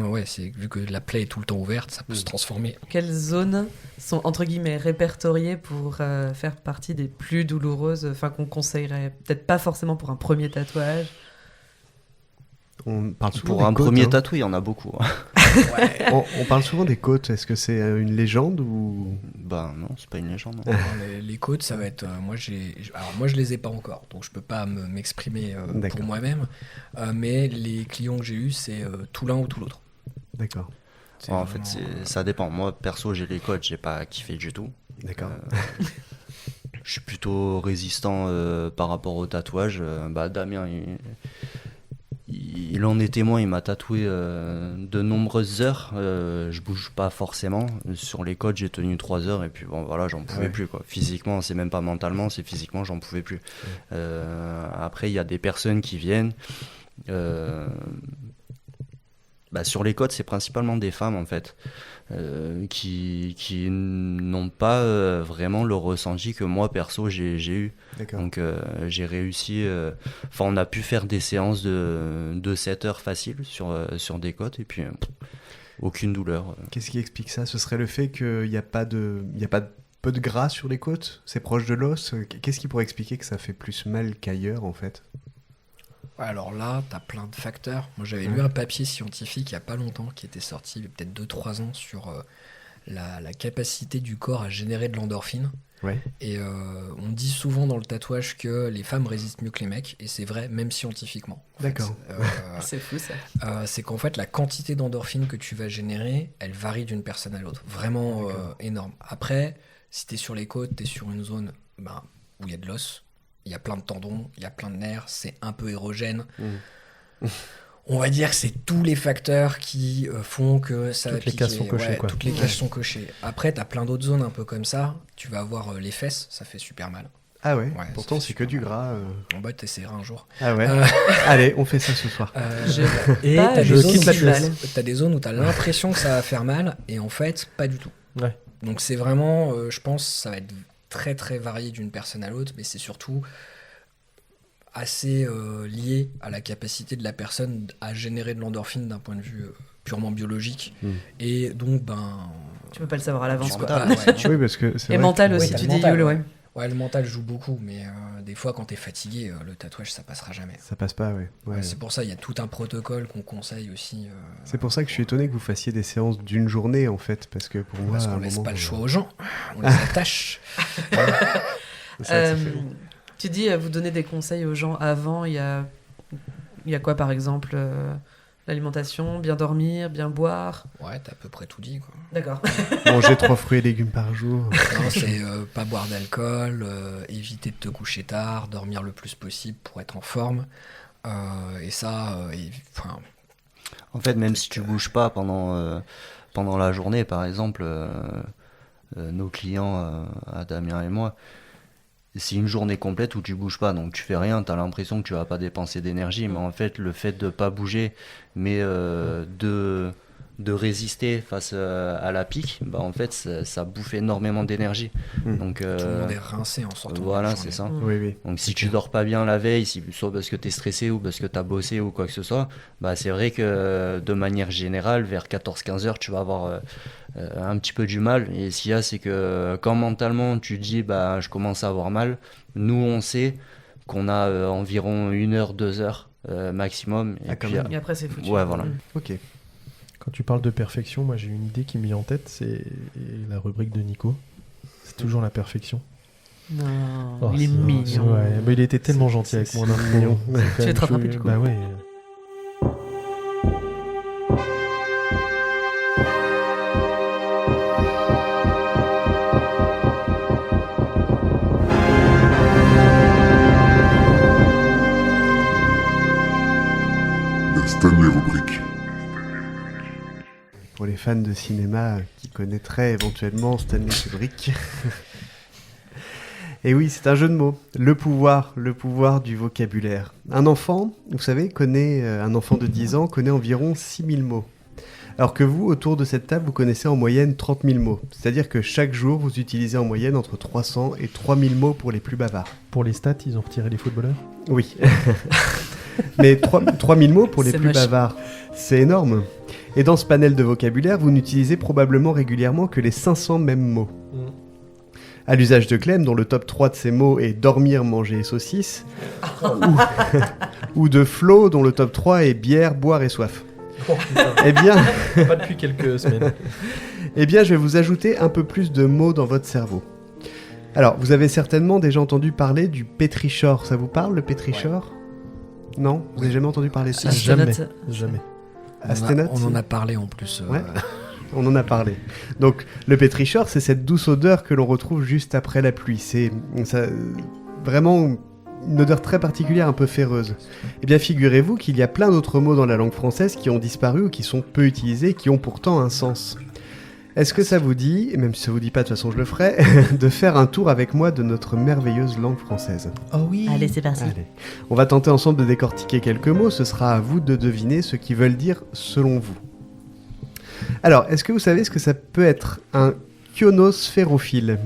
vu que la plaie est tout le temps ouverte, ça peut se transformer. Quelles zones sont entre guillemets répertoriées pour faire partie des plus douloureuses, qu'on conseillerait peut-être pas forcément pour un premier tatouage? On parle souvent pour un côtes, premier tatou, il y en a beaucoup. On parle souvent des côtes. Est-ce que c'est une légende ou... Ben non, c'est pas une légende. Les côtes, ça va être... moi, je les ai pas encore, donc je peux pas m'exprimer pour moi-même. Mais les clients que j'ai eus, c'est tout l'un ou tout l'autre. D'accord. En fait, ça dépend. Moi, perso, j'ai les côtes, j'ai pas kiffé du tout. D'accord. Je suis plutôt résistant par rapport au tatouage. Damien, il en est témoin, il m'a tatoué de nombreuses heures. Je bouge pas forcément. Sur les côtes, j'ai tenu 3 heures et puis bon, voilà, j'en pouvais plus, quoi. Physiquement, c'est même pas mentalement, c'est physiquement, j'en pouvais plus. Après, il y a des personnes qui viennent. Sur les côtes, c'est principalement des femmes en fait, qui n'ont pas vraiment le ressenti que moi perso j'ai eu. D'accord. Donc j'ai réussi, on a pu faire des séances de 7 heures faciles sur des côtes et puis aucune douleur. Qu'est-ce qui explique ça ? Ce serait le fait qu'il n'y a pas peu de gras sur les côtes ? C'est proche de l'os ? Qu'est-ce qui pourrait expliquer que ça fait plus mal qu'ailleurs en fait ? Alors là, tu as plein de facteurs. Moi, j'avais lu un papier scientifique il n'y a pas longtemps qui était sorti, il y a peut-être 2-3 ans, sur la capacité du corps à générer de l'endorphine. Ouais. Et on dit souvent dans le tatouage que les femmes résistent mieux que les mecs, et c'est vrai, même scientifiquement. D'accord. C'est fou ça. C'est qu'en fait, la quantité d'endorphine que tu vas générer, elle varie d'une personne à l'autre. Vraiment énorme. Après, si tu es sur les côtes, tu es sur une zone où il y a de l'os. Il y a plein de tendons, il y a plein de nerfs, c'est un peu érogène. On va dire que c'est tous les facteurs qui font que ça va piquer. Toutes les cases sont cochées, quoi. Toutes les cases sont cochées. Après, t'as plein d'autres zones un peu comme ça. Tu vas avoir les fesses, ça fait super mal. Ah ouais, pourtant c'est que du gras. En bas, t'essaieras un jour. Ah ouais. Allez, on fait ça ce soir. Et t'as des zones où t'as l'impression que ça va faire mal, et en fait, pas du tout. Ouais. Donc c'est vraiment, je pense, ça va être très très varié d'une personne à l'autre, mais c'est surtout assez lié à la capacité de la personne à générer de l'endorphine d'un point de vue purement biologique. Et donc tu peux pas le savoir à l'avance, quoi. Oui, parce que c'est et vrai mental que... aussi, tu dis Yule, ouais. Ouais, le mental joue beaucoup, mais des fois quand t'es fatigué, le tatouage ça passera jamais. Ça passe pas, ouais. C'est pour ça, il y a tout un protocole qu'on conseille aussi. C'est pour ça que je suis étonné que vous fassiez des séances d'une journée en fait, parce que pour moi... Parce qu'on laisse pas le choix aux gens, on les attache. Tu dis, vous donnez des conseils aux gens avant, il y a quoi par exemple l'alimentation, bien dormir, bien boire. Ouais, t'as à peu près tout dit, quoi. D'accord. Manger 3 fruits et légumes par jour. Non, c'est pas boire d'alcool, éviter de te coucher tard, dormir le plus possible pour être en forme. Et ça, en fait, même si tu bouges pas pendant la journée, par exemple, nos clients, Damien et moi, c'est une journée complète où tu bouges pas, donc tu fais rien, tu as l'impression que tu vas pas dépenser d'énergie, mais en fait le fait de pas bouger, mais de résister face à la pique, en fait ça bouffe énormément d'énergie. Donc tout le monde est rincé en sortant. Voilà, c'est ça. Oui. Donc si tu dors pas bien la veille, soit parce que tu es stressé ou parce que tu as bossé ou quoi que ce soit, c'est vrai que de manière générale vers 14-15 heures tu vas avoir un petit peu du mal. Et ce qu'il y a, c'est que quand mentalement tu dis je commence à avoir mal, nous on sait qu'on a environ 1 heure, 2 heures maximum. Et après c'est foutu. Ouais, voilà. Ok. Quand tu parles de perfection, moi j'ai une idée qui me vient en tête, c'est la rubrique de Nico. C'est toujours la perfection. Non, il est mignon. Ouais, mais il était tellement gentil avec moi. Mignon. Tu vas te rattraper du coup. Bah ouais. La Stanley rubrique. Pour les fans de cinéma qui connaîtraient éventuellement Stanley Kubrick. Et oui, c'est un jeu de mots. Le pouvoir du vocabulaire. Un enfant, vous savez, un enfant de 10 ans connaît environ 6000 mots. Alors que vous, autour de cette table, vous connaissez en moyenne 30 000 mots. C'est-à-dire que chaque jour, vous utilisez en moyenne entre 300 et 3000 mots pour les plus bavards. Pour les stats, ils ont retiré les footballeurs ? Oui. Mais 3000 mots pour les plus bavards, c'est énorme. Et dans ce panel de vocabulaire, vous n'utilisez probablement régulièrement que les 500 mêmes mots. À l'usage de Clem, dont le top 3 de ces mots est dormir, manger et saucisse, ou de Flo, dont le top 3 est bière, boire et soif. Oh, eh bien... Pas depuis quelques semaines. Eh bien, je vais vous ajouter un peu plus de mots dans votre cerveau. Alors, vous avez certainement déjà entendu parler du pétrichor. Ça vous parle, le pétrichor ? Non ? Vous n'avez jamais entendu parler de ça ? Jamais. On en a parlé en plus. Ouais. On en a parlé. Donc, le pétrichor, c'est cette douce odeur que l'on retrouve juste après la pluie. C'est ça, vraiment une odeur très particulière, un peu féreuse. Eh bien, figurez-vous qu'il y a plein d'autres mots dans la langue française qui ont disparu ou qui sont peu utilisés, qui ont pourtant un sens. Est-ce que ça vous dit, et même si ça vous dit pas, de toute façon je le ferai, de faire un tour avec moi de notre merveilleuse langue française? Oh oui. Allez, c'est parti. Allez. On va tenter ensemble de décortiquer quelques mots, ce sera à vous de deviner ce qu'ils veulent dire selon vous. Alors, est-ce que vous savez ce que ça peut être un kionosphérophile?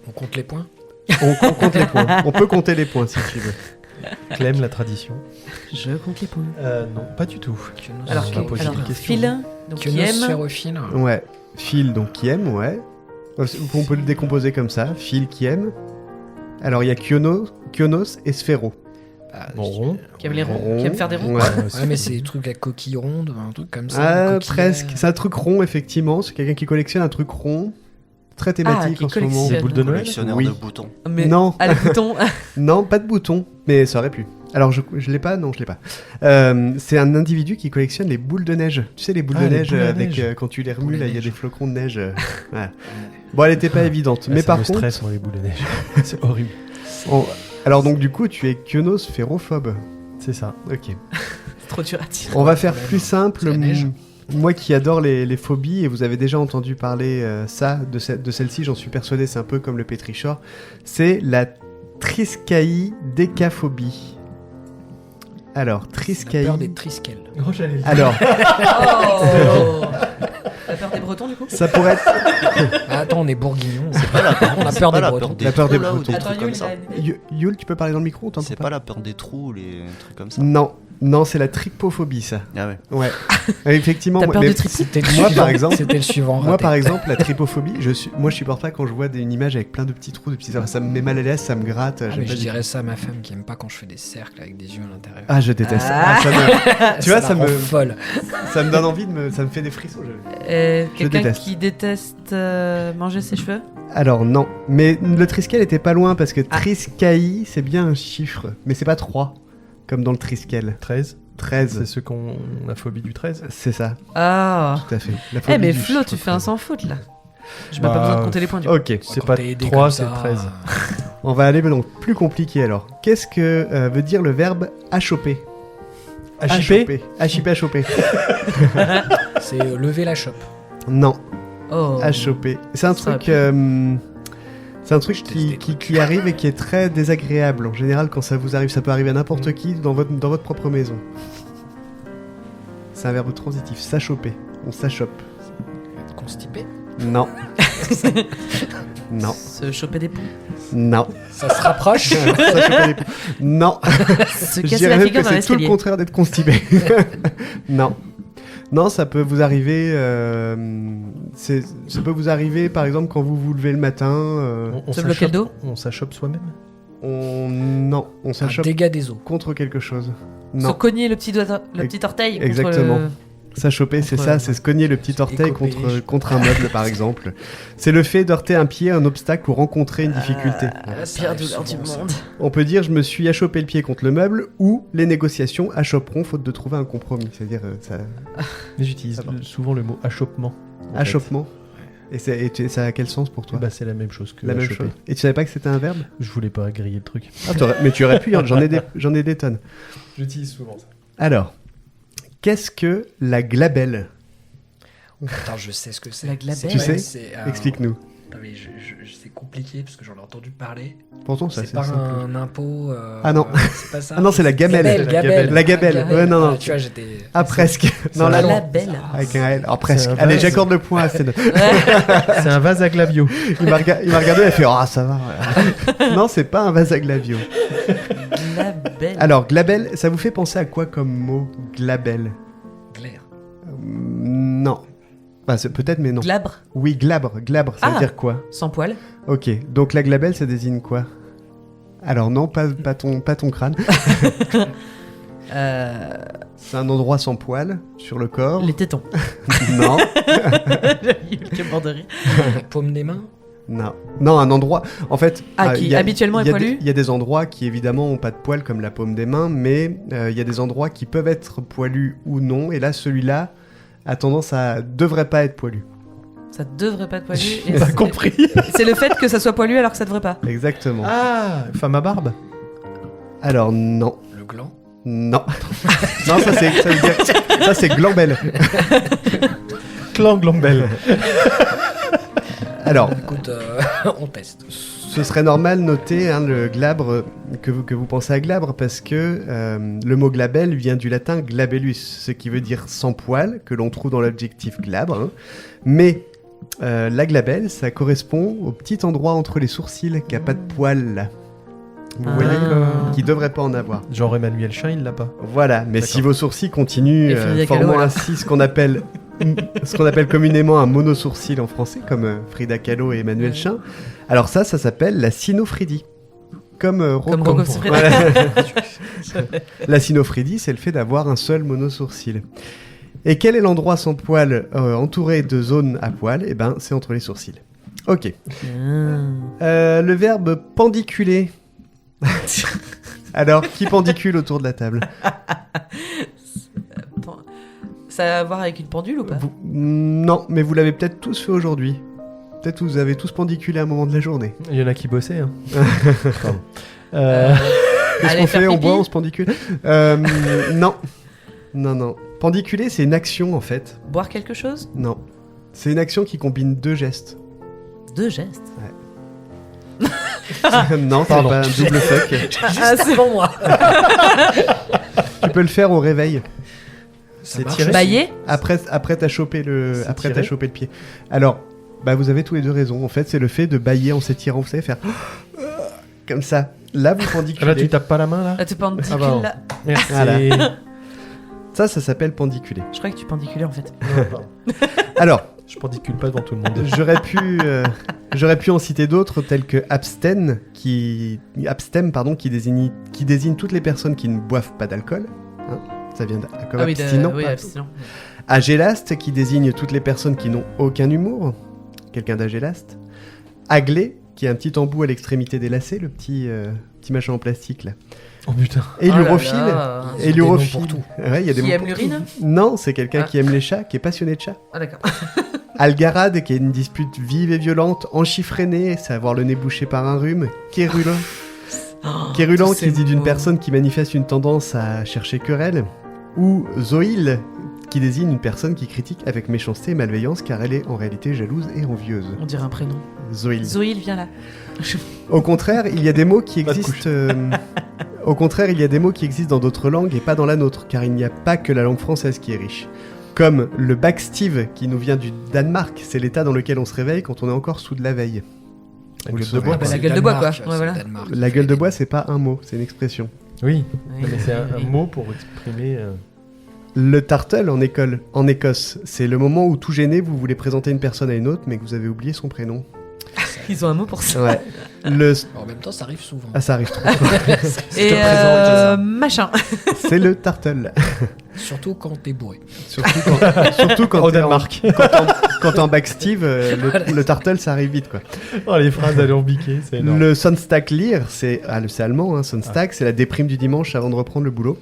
On compte les points. On compte les points. On peut compter les points si tu veux. Clem, la tradition. Je compte les points. Non, pas du tout. Alors, on va poser des questions. Phil, donc qui aime. Kionosphérophile. Ouais. Phil, donc qui aime, ouais. On peut le décomposer comme ça. Phil qui aime. Alors, il y a kionos et sphéro. Rond. Qui aime les ronds. Qui aime faire des ronds. Ouais. Ouais, mais c'est des trucs à coquille ronde, un truc comme ça. Ah, coquille, presque. C'est un truc rond, effectivement. C'est quelqu'un qui collectionne un truc rond. Très thématique qui en ce moment. collectionne. Des boules de Noël. Collectionneur Oui. de boutons. Mais... Non. Ah, les boutons. Non, pas de bouton, mais ça aurait pu. Alors, je l'ai pas? Non, je l'ai pas. C'est un individu qui collectionne les boules de neige. Tu sais, les boules de les neige boules de avec neige. quand tu les remues, Boules de là, il y a neige. des flocons de neige. Voilà. Bon, elle était pas évidente. Mais ça par me contre, stresse, moi, les boules de neige. C'est horrible. alors donc du coup, tu es kionosphérophobe. C'est ça. Ok. C'est trop dur à dire. On va faire plus simple. C'est la neige. Moi qui adore les phobies, et vous avez déjà entendu parler de celle-ci, j'en suis persuadé, c'est un peu comme le pétrichor, c'est la triskaïdécaphobie. Alors, La triskaï... peur des trisquelles. Oh, j'allais le dire. Alors, Oh. La peur des Bretons, du coup. ça pourrait être... Ah, attends, on est bourguignon. On a C'est peur pas des la Bretons. peur des La peur des trous, là, ou Bretons. des Attends, trucs comme Yul, ça. Yul, tu peux parler dans le micro, on t'entend C'est pas la peur des trous ou les trucs comme ça. Non, c'est la tripophobie, ça. Ah ouais. Ouais. Effectivement, T'as peur mais du tripou? C'était le Moi, suivant. par exemple- C'était le suivant. moi, raté. par exemple, la tripophobie, moi, je supporte pas quand je vois une image avec plein de petits trous, ça me met mal à l'aise, ça me gratte. Ah, j'aime mais pas je du dirais tout. ça à ma femme qui aime pas quand je fais des cercles avec des yeux à l'intérieur. Ah, je déteste. Ah. Ça me... Tu vois, la ça rend me- folle. ça me donne envie ça me fait des frissons. Quelqu'un déteste. qui déteste manger ses cheveux. Alors non, mais le triskel était pas loin parce que triskaï, c'est bien un chiffre, mais c'est pas 3, comme dans le triskel. 13. 13, C'est ceux qui ont la phobie du 13. c'est ça, Ah. tout à fait. La Eh, phobie mais du Flo, chiffre tu fais un 13. sans faute là. J'ai Bah, même pas besoin de compter les points du coup. Ok, C'est Quand pas t'es aidé 3, comme c'est ça, 13. on va aller donc plus compliqué alors. Qu'est-ce que veut dire le verbe achoper? HIP. Achoper. C'est lever la chope. Non, Oh. achoper. C'est un Ça truc... va c'est un truc Je teste des qui arrive et qui est très désagréable. En général, quand ça vous arrive, ça peut arriver à n'importe qui dans votre propre maison. C'est un verbe transitif, s'achoper. On s'achope. Être constipé. Non. Non. Se choper des poux. Non. Ça se rapproche. S'achoper les poux. Non. Se Je casser dirais la même figure que dans c'est tout le l'escalier. contraire d'être constipé. Non. Non, ça peut vous arriver. Ça peut vous arriver, par exemple, quand vous vous levez le matin. On Se bloquer le dos. On s'achope soi-même. Non, on Un s'achope dégât des eaux. contre quelque chose. Se Non. cogner le petit orteil contre Exactement. le- S'achoper, c'est Contre- ça, c'est se cogner le petit orteil écopé. contre un meuble, par exemple. C'est le fait d'heurter un pied à un obstacle ou rencontrer une difficulté. La Ça pire arrive douleur du souvent, ça. monde. On peut dire je me suis achopé le pied contre le meuble ou les négociations achoperont faute de trouver un compromis. C'est-à-dire ça... Mais j'utilise Ça va. souvent le mot achoppement. en fait. achoppement. Et ça a quel sens pour toi? Bah, c'est la même chose que La même achoper. chose. Et tu savais pas que c'était un verbe? Je voulais pas griller le truc. Ah, mais tu aurais pu, hein, j'en ai des tonnes. J'utilise souvent ça. Alors, qu'est-ce que la glabelle? Attends, je sais ce que c'est. La glabelle. Tu sais c'est, Explique-nous. Non, mais c'est compliqué parce que j'en ai entendu parler. Pourtant, ça C'est c'est pas simple. un impôt. Ah non. C'est pas ça. Ah non, c'est la gamelle. Gabelle. La gabelle. Ouais, non, non. Ah, tu vois, j'étais. Ah, presque. Non, La là, labelle. avec un L. Alors, presque. C'est un Allez, vase. j'accorde le point à Stéphane. C'est un vase à glavio. Il m'a regardé, il a fait ah ça va. Non, c'est pas un vase à glavio. Glabelle. Alors glabelle, ça vous fait penser à quoi comme mot glabelle? Glaire. Non. Bah, peut-être, mais non. Glabre. Oui, glabre, ça veut Ah. dire quoi? Sans poil. Ok, donc la glabelle, ça désigne quoi? Alors non, pas ton crâne. C'est un endroit sans poils sur le corps. Les tétons. Non, Quel bord de rire. La paume des mains. non, un endroit. En fait, Qui il y a- habituellement il y est a des- poilu. Il y a des endroits qui évidemment ont pas de poils comme la paume des mains, mais il y a des endroits qui peuvent être poilus ou non. Et là, celui-là a tendance à devrait pas être poilu. Ça devrait pas être poilu. J'ai et pas c'est- compris. C'est le fait que ça soit poilu alors que ça devrait pas. Exactement. Ah, femme à barbe. Alors non. Le gland. Non. Non, ça veut dire... Ça c'est glambelle. Glambelle. Alors, Écoute, on teste. ce serait normal noter le glabre, que vous pensez à glabre, parce que le mot glabelle vient du latin glabellus, ce qui veut dire sans poil, que l'on trouve dans l'adjectif glabre. Hein. Mais la glabelle, ça correspond au petit endroit entre les sourcils qui n'a pas de poil. Vous voyez, qui devrait pas en avoir. Genre Emmanuel Chin, il l'a pas. Voilà, mais D'accord. si vos sourcils continuent Et Frida Kahlo, formant alors. ainsi ce qu'on appelle communément un monosourcil en français, comme Frida Kahlo et Emmanuel Chin, alors ça s'appelle la cynophrydie. Comme Rocco Siffredi. Voilà. La cynophrydie, c'est le fait d'avoir un seul monosourcil. Et quel est l'endroit sans poil entouré de zones à poil ? Eh ben, c'est entre les sourcils. Ok. Le verbe pendiculer. Alors, qui pendicule autour de la table ? Ça a à voir avec une pendule ou pas ? Non, mais vous l'avez peut-être tous fait aujourd'hui. Peut-être vous avez tous pendiculé à un moment de la journée. Il y en a qui bossaient. Hein. Pardon. Qu'est-ce aller qu'on faire fait ? On pipi boit, on se pendicule Non. Non. Pendiculer, c'est une action en fait. Boire quelque chose ? Non. C'est une action qui combine 2 gestes. 2 gestes. Non, c'est Pardon. pas un double fuck. Juste avant moi. Tu peux le faire au réveil. Ça C'est marche tiré. aussi. Bailler ? Après t'as chopé le S'étirer. pied. Alors, vous avez tous les deux raison. En fait, c'est le fait de bailler en s'étirant. Vous savez faire comme ça. Là, vous pendiculez. Là, tu tapes pas la main, là Ah, tu pendicules Ah bah, là. Merci. Voilà. Ça s'appelle pendiculer. Je croyais que tu pendiculais en fait. Non, pardon. Alors, Je pendicule pas devant tout le monde. j'aurais pu en citer d'autres tels que abstem, qui désigne toutes les personnes qui ne boivent pas d'alcool. Hein, ça vient comme abstinent. oui, pardon. abstinent. Agélaste, qui désigne toutes les personnes qui n'ont aucun humour. Quelqu'un d'agélaste. Aglé, qui est un petit embout à l'extrémité des lacets, le petit machin en plastique là. Oh putain. Et Oh là l'urophile. là. Et Des noms l'urophile. pour tout. Ouais, il y a des Qui mots aime pour l'urine ? tout. Non, c'est quelqu'un Ah. qui aime les chats, qui est passionné de chats. Ah d'accord. Algarade, qui est une dispute vive et violente. Enchiffréné, c'est avoir le nez bouché par un rhume. Quérulant. Quérulant, tous qui ces dit d'une mots. personne qui manifeste une tendance à chercher querelle. Ou zoïle, qui désigne une personne qui critique avec méchanceté et malveillance car elle est en réalité jalouse et envieuse. On dirait un prénom. Zoïle. Zoïl, viens là. Au contraire, il y a des mots qui Pas de existent. Au contraire, il y a des mots qui existent dans d'autres langues et pas dans la nôtre, car il n'y a pas que la langue française qui est riche. Comme le backstive, qui nous vient du Danemark, c'est l'état dans lequel on se réveille quand on est encore sous de la veille. La Vous le gueule de saurez. bois. bah, la C'est gueule de bois, Danemark, quoi. Ouais, c'est voilà. Danemark. La gueule de bois, c'est pas un mot, c'est une expression. Oui. Oui. Mais c'est un Oui. mot pour exprimer. Le tartle en Écosse, c'est le moment où tout gêné, vous voulez présenter une personne à une autre, mais que vous avez oublié son prénom. Ils ont un mot pour ça. Ouais. En même temps, ça arrive souvent. Ah, ça arrive trop. Et présente, machin. C'est le tartle. Surtout quand t'es bourré. Surtout quand Au t'es Danemark. quand t'es en backstive, le tartle, ça arrive vite, quoi. Oh, les phrases alambiquées, c'est énorme. Le Sonstag Lear, c'est allemand, hein, Sonstag, c'est la déprime du dimanche avant de reprendre le boulot.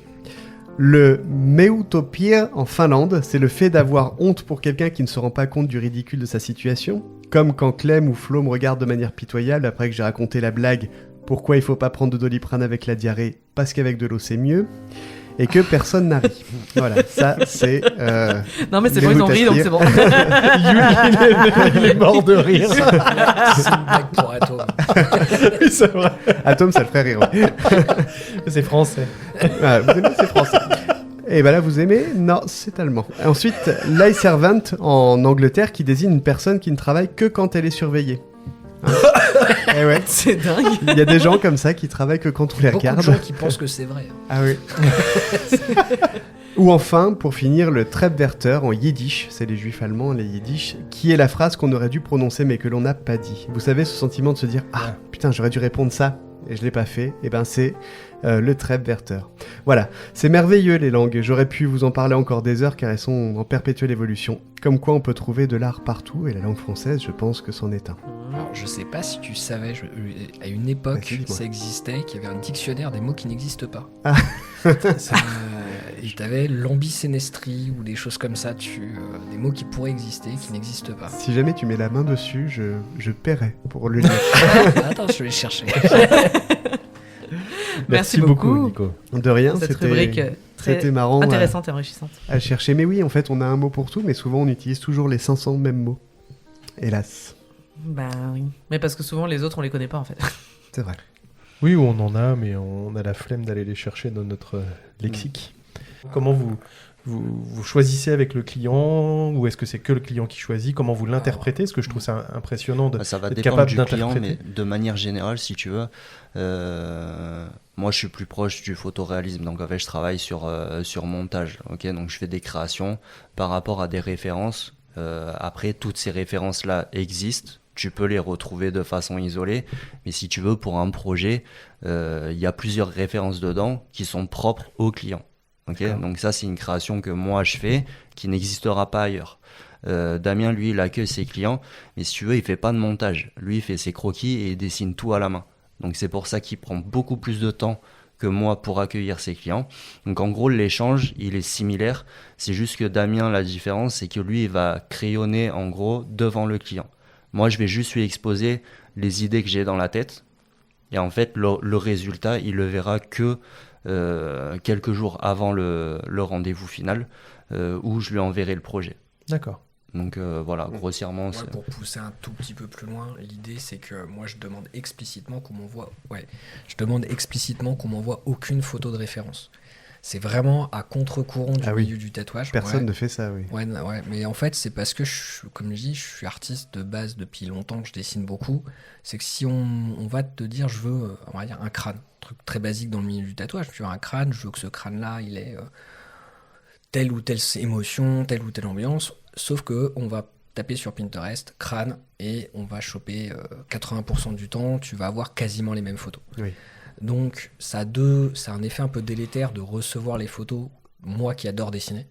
Le Meutopir en Finlande, c'est le fait d'avoir honte pour quelqu'un qui ne se rend pas compte du ridicule de sa situation. Comme quand Clem ou Flo me regardent de manière pitoyable après que j'ai raconté la blague pourquoi il faut pas prendre de Doliprane avec la diarrhée, parce qu'avec de l'eau c'est mieux. Et que personne n'a ri. Voilà, ça c'est... Non mais c'est Les bon, ils ont ri donc moutastiers. c'est bon. il est mort de rire. C'est une blague pour Atom. Oui, c'est vrai. Atom, ça le ferait rire. Ouais. C'est français. Ah, vous aimez, c'est français. Et ben là, vous aimez ? Non, c'est allemand. Ensuite, l'eye servant en Angleterre qui désigne une personne qui ne travaille que quand elle est surveillée. Hein. Eh ouais. C'est dingue. Il y a des gens comme ça qui travaillent que quand on les Beaucoup de regarde. gens qui pensent que c'est vrai. Ah oui. Ou enfin, pour finir, le Treibwerter en yiddish, c'est les juifs allemands, les yiddish, qui est la phrase qu'on aurait dû prononcer mais que l'on n'a pas dit. Vous savez, ce sentiment de se dire « Ah, putain, j'aurais dû répondre ça !» et je l'ai pas fait, et ben c'est le Treibwerter. Voilà, c'est merveilleux les langues, j'aurais pu vous en parler encore des heures car elles sont en perpétuelle évolution. Comme quoi on peut trouver de l'art partout, et la langue française, je pense que c'en est un. Alors, je sais pas si tu savais, à une époque, Vas-y, dis-moi. ça existait, qu'il y avait un dictionnaire des mots qui n'existent pas. Ah. Et t'avais l'ambicénestrie ou des choses comme ça, des mots qui pourraient exister, qui n'existent pas. Si jamais tu mets la main dessus, je paierai pour le lire. Attends, je vais les chercher. Merci beaucoup, Nico. De rien, Cette rubrique très c'était marrant intéressante et enrichissante. à chercher. Mais oui, en fait, on a un mot pour tout, mais souvent on utilise toujours les 500 mêmes mots. Hélas. Bah oui. Mais parce que souvent les autres, on les connaît pas en fait. C'est vrai. Oui, on en a, mais on a la flemme d'aller les chercher dans notre lexique. Comment vous choisissez avec le client, ou est-ce que c'est que le client qui choisit? Comment vous l'interprétez? Parce que je trouve ça impressionnant Ça va d'être dépendre capable du client, d'interpréter. mais de manière générale, si tu veux, moi je suis plus proche du photoréalisme, donc en fait je travaille sur montage, ok, donc je fais des créations par rapport à des références. Après, toutes ces références-là existent, tu peux les retrouver de façon isolée, mais si tu veux, pour un projet, il y a plusieurs références dedans qui sont propres au client. Okay, donc ça c'est une création que moi je fais qui n'existera pas ailleurs. Damien lui il accueille ses clients, mais si tu veux il fait pas de montage, lui il fait ses croquis et il dessine tout à la main, donc c'est pour ça qu'il prend beaucoup plus de temps que moi pour accueillir ses clients. Donc en gros l'échange il est similaire, c'est juste que Damien, la différence c'est que lui il va crayonner en gros devant le client, moi je vais juste lui exposer les idées que j'ai dans la tête, et en fait le résultat il le verra que quelques jours avant le rendez-vous final où je lui enverrai le projet. D'accord. Donc voilà, grossièrement. Ouais, pour pousser un tout petit peu plus loin, l'idée c'est que moi je demande explicitement qu'on m'envoie aucune photo de référence. C'est vraiment à contre-courant du milieu du tatouage. Personne ne fait ça, oui. Ouais, mais en fait, c'est parce que, comme je dis, je suis artiste de base depuis longtemps, je dessine beaucoup. C'est que si on va te dire, je veux, on va dire, un crâne, un truc très basique dans le milieu du tatouage, tu veux un crâne, je veux que ce crâne-là, il ait telle ou telle émotion, telle ou telle ambiance, sauf que on va taper sur Pinterest, crâne, et on va choper 80% du temps, tu vas avoir quasiment les mêmes photos. Oui. Donc, ça a un effet un peu délétère de recevoir les photos, moi qui adore dessiner.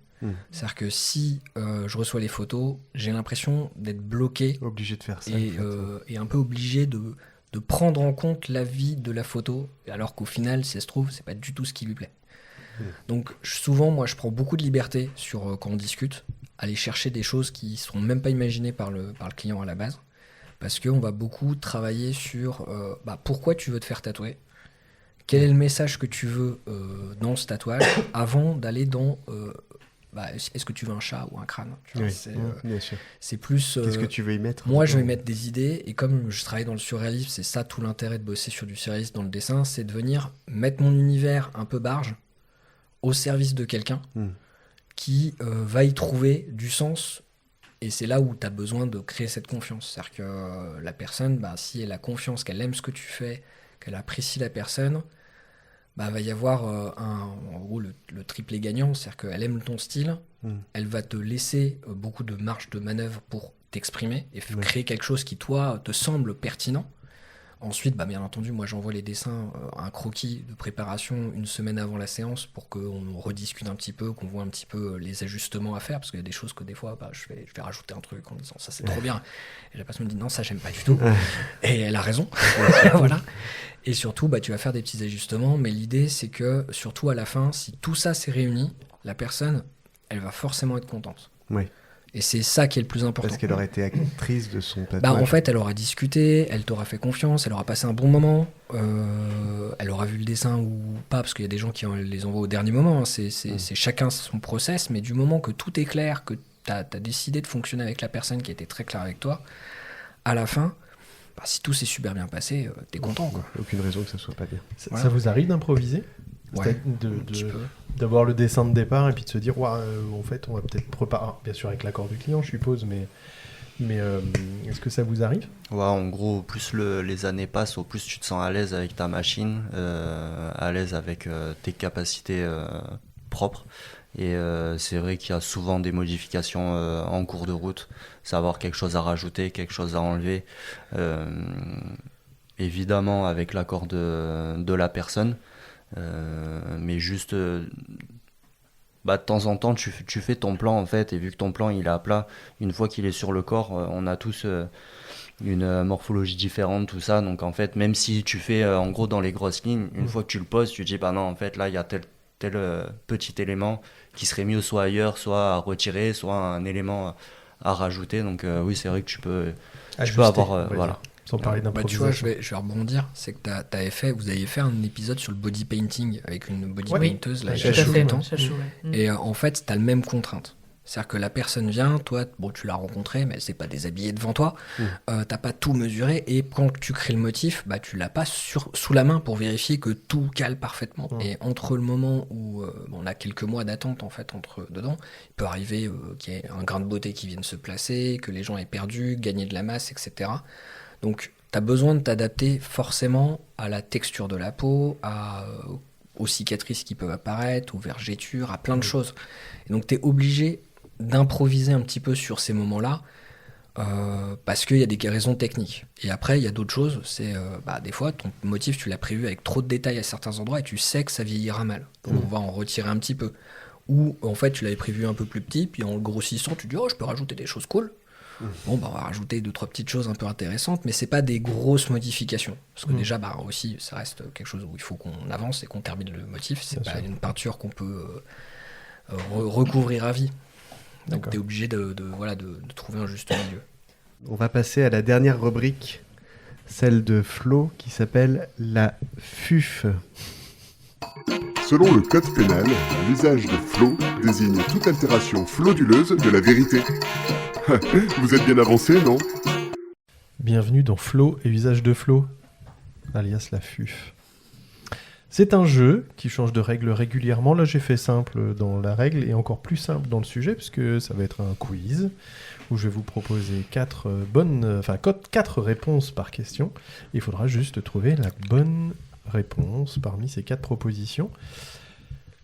C'est-à-dire que si je reçois les photos, j'ai l'impression d'être bloqué. Obligé de faire ça. Et un peu obligé de prendre en compte l'avis de la photo, alors qu'au final, si ça se trouve, c'est pas du tout ce qui lui plaît. Donc, souvent, moi, je prends beaucoup de liberté quand on discute, aller chercher des choses qui sont même pas imaginées par le client à la base, parce qu'on va beaucoup travailler sur pourquoi tu veux te faire tatouer. Quel est le message que tu veux dans ce tatouage avant d'aller dans est-ce que tu veux un chat ou un crâne, tu vois, bien sûr. C'est plus qu'est-ce que tu veux y mettre? Moi je vais mettre des idées, et comme je travaille dans le surréalisme, c'est ça tout l'intérêt de bosser sur du surréalisme dans le dessin, c'est de venir mettre mon univers un peu barge au service de quelqu'un qui va y trouver du sens. Et c'est là où tu as besoin de créer cette confiance. C'est-à-dire que la personne, si elle a confiance, qu'elle aime ce que tu fais, qu'elle apprécie la personne, va y avoir en gros le triplé gagnant, c'est-à-dire qu'elle aime ton style, elle va te laisser beaucoup de marge de manœuvre pour t'exprimer et créer quelque chose qui, toi, te semble pertinent. Ensuite, bien entendu, moi j'envoie les dessins, un croquis de préparation une semaine avant la séance pour qu'on rediscute un petit peu, qu'on voit un petit peu les ajustements à faire, parce qu'il y a des choses que des fois je vais rajouter un truc en disant ça c'est trop bien, et la personne me dit non, ça j'aime pas du tout, et elle a raison. Voilà. Et surtout tu vas faire des petits ajustements, mais l'idée c'est que surtout à la fin, si tout ça s'est réuni, la personne elle va forcément être contente. Oui. Et c'est ça qui est le plus important. Parce qu'elle aurait été actrice de son tatouage. En fait, elle aura discuté, elle t'aura fait confiance, elle aura passé un bon moment, elle aura vu le dessin ou pas, parce qu'il y a des gens qui les envoient au dernier moment, hein. C'est chacun son process, mais du moment que tout est clair, que tu as décidé de fonctionner avec la personne qui était très claire avec toi, à la fin, si tout s'est super bien passé, t'es content, quoi. Aucune raison que ça soit pas bien. Ça vous arrive d'improviser? Ouais, d'avoir le dessin de départ et puis de se dire en fait on va peut-être préparer, bien sûr avec l'accord du client je suppose, mais est-ce que ça vous arrive? En gros, plus les années passent, au plus tu te sens à l'aise avec ta machine, à l'aise avec tes capacités propres, et c'est vrai qu'il y a souvent des modifications en cours de route, savoir quelque chose à rajouter, quelque chose à enlever, évidemment avec l'accord de la personne. Mais juste de temps en temps tu fais ton plan en fait, et vu que ton plan il est à plat, une fois qu'il est sur le corps, on a tous une morphologie différente, tout ça, donc en fait même si tu fais en gros dans les grosses lignes, une fois que tu le poses, tu te dis non, en fait là il y a tel petit élément qui serait mieux soit ailleurs, soit à retirer, soit un élément à rajouter, donc oui c'est vrai que tu peux avoir voilà. Sans parler Tu vois, d'improvisation. je vais rebondir. C'est que vous avez fait un épisode sur le body painting avec une body Ouais. painteuse, la Oui, Chachou, tout à fait, temps. Chachou, ouais. Et en fait, t'as le même contrainte. C'est-à-dire que la personne vient, toi, tu l'as rencontrée, mais elle s'est pas déshabillée devant toi. T'as pas tout mesuré, et quand tu crées le motif, tu l'as pas sous la main pour vérifier que tout cale parfaitement. Et entre le moment où on a quelques mois d'attente en fait dedans, il peut arriver qu'il y ait un grain de beauté qui vienne se placer, que les gens aient perdu, gagné de la masse, etc. Donc, t'as besoin de t'adapter forcément à la texture de la peau, aux cicatrices qui peuvent apparaître, aux vergetures, à plein de choses. Et donc, t'es obligé d'improviser un petit peu sur ces moments-là parce qu'il y a des raisons techniques. Et après, il y a d'autres choses. C'est des fois, ton motif, tu l'as prévu avec trop de détails à certains endroits et tu sais que ça vieillira mal. Donc, on va en retirer un petit peu. Ou, en fait, tu l'avais prévu un peu plus petit, puis en le grossissant, tu dis « Oh, je peux rajouter des choses cool ». Bon, on va rajouter 2-3 petites choses un peu intéressantes, mais c'est pas des grosses modifications. Parce que déjà, aussi, ça reste quelque chose où il faut qu'on avance et qu'on termine le motif. C'est Bien pas sûr. une peinture qu'on peut recouvrir à vie. Donc, D'accord. t'es obligé de trouver un juste milieu. On va passer à la dernière rubrique, celle de Flo, qui s'appelle la FUF. Selon le code pénal, l'usage de flot désigne toute altération frauduleuse de la vérité. Vous êtes bien avancé, non? Bienvenue dans Flow et usage de Flow, alias la FUF. C'est un jeu qui change de règles régulièrement. Là, j'ai fait simple dans la règle et encore plus simple dans le sujet, puisque ça va être un quiz où je vais vous proposer 4 réponses par question. Il faudra juste trouver la bonne réponse parmi ces 4 propositions.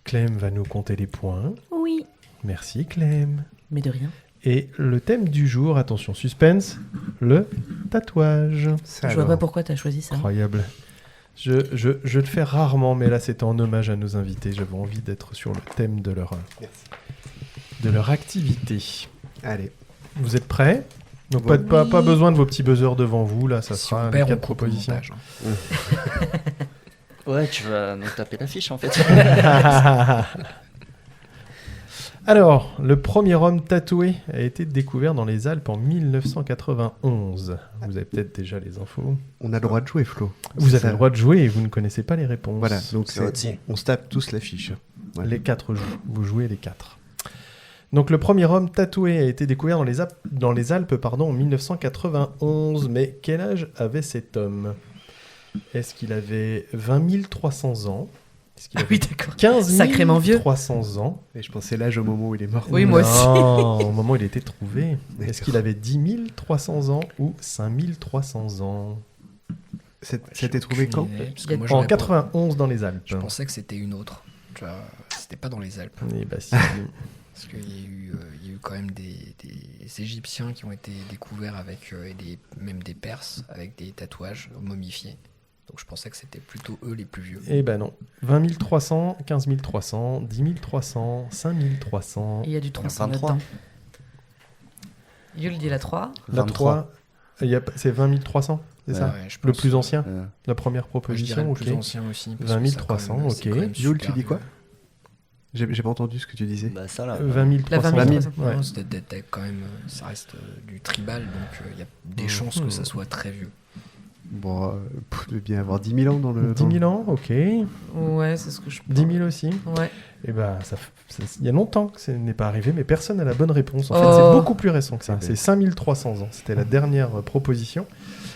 Clem va nous compter les points. Oui. Merci Clem. Mais de rien. Et le thème du jour, attention suspense, le tatouage. Je vois pas pourquoi t'as choisi ça. Incroyable. Je le fais rarement, mais là c'était en hommage à nos invités. J'avais envie d'être sur le thème de leur activité. Allez. Vous êtes prêts? Donc pas besoin de vos petits buzzers devant vous, là ça Si sera on les perd, 4 on coupe au propositions. montage, Ouais, tu vas nous taper l'affiche en fait. Alors, le premier homme tatoué a été découvert dans les Alpes en 1991. Vous avez peut-être déjà les infos. On a le droit de jouer, Flo. Vous C'est avez ça. le droit de jouer et vous ne connaissez pas les réponses. Voilà, donc C'est aussi. on se tape tous l'affiche. Voilà. Les 4 jouent. Vous jouez les 4. Donc le premier homme tatoué a été découvert dans les Alpes en 1991. Mais quel âge avait cet homme? Est-ce qu'il avait 20 300 ans? Est-ce qu'il Ah avait oui, d'accord. 15 Sacrément vieux. 300 ans? Et je pensais l'âge au moment où il est mort. Oui, moi aussi. Non, au moment où il a été trouvé. Est-ce D'accord. qu'il avait 10 300 ans ou 5 300 ans? C'était trouvé quand? Parce que moi, En j'aurais 91 dans les Alpes. Je pensais que c'était une autre. Tu vois, c'était pas dans les Alpes. Eh bah, si. Parce qu'il y a eu quand même des Égyptiens qui ont été découverts avec, même des Perses, avec des tatouages momifiés. Donc je pensais que c'était plutôt eux les plus vieux. Eh ben non. 20 300, 15 300, 10 300, 5 300. Il y a du 300 23. là-dedans. Yul dit la 3. La 23. 3, c'est 20 300, c'est ça? Ouais, je Le pense. plus ancien? Euh, La première Moi, je dirais proposition, le ok. plus ancien aussi. parce 20 que ça, 300, quand même, c'est ok. quand même Jules, super tu dis quoi? vieux. J'ai pas entendu ce que tu disais. bah ça là. 20 La 300. 20 000. Ouais. Non, c'était quand même, ça reste du tribal, donc il y a des chances que ça soit très vieux. Bon, il devait bien avoir 10 000 ans dans le... 10 000 ans, ok. Ouais, c'est ce que je pense. 10 000 aussi. Ouais. Et ben, il y a longtemps que ce n'est pas arrivé, mais personne n'a la bonne réponse. En Oh. fait, c'est beaucoup plus récent que ça. Eh ben. C'est 5300 ans. C'était la dernière proposition.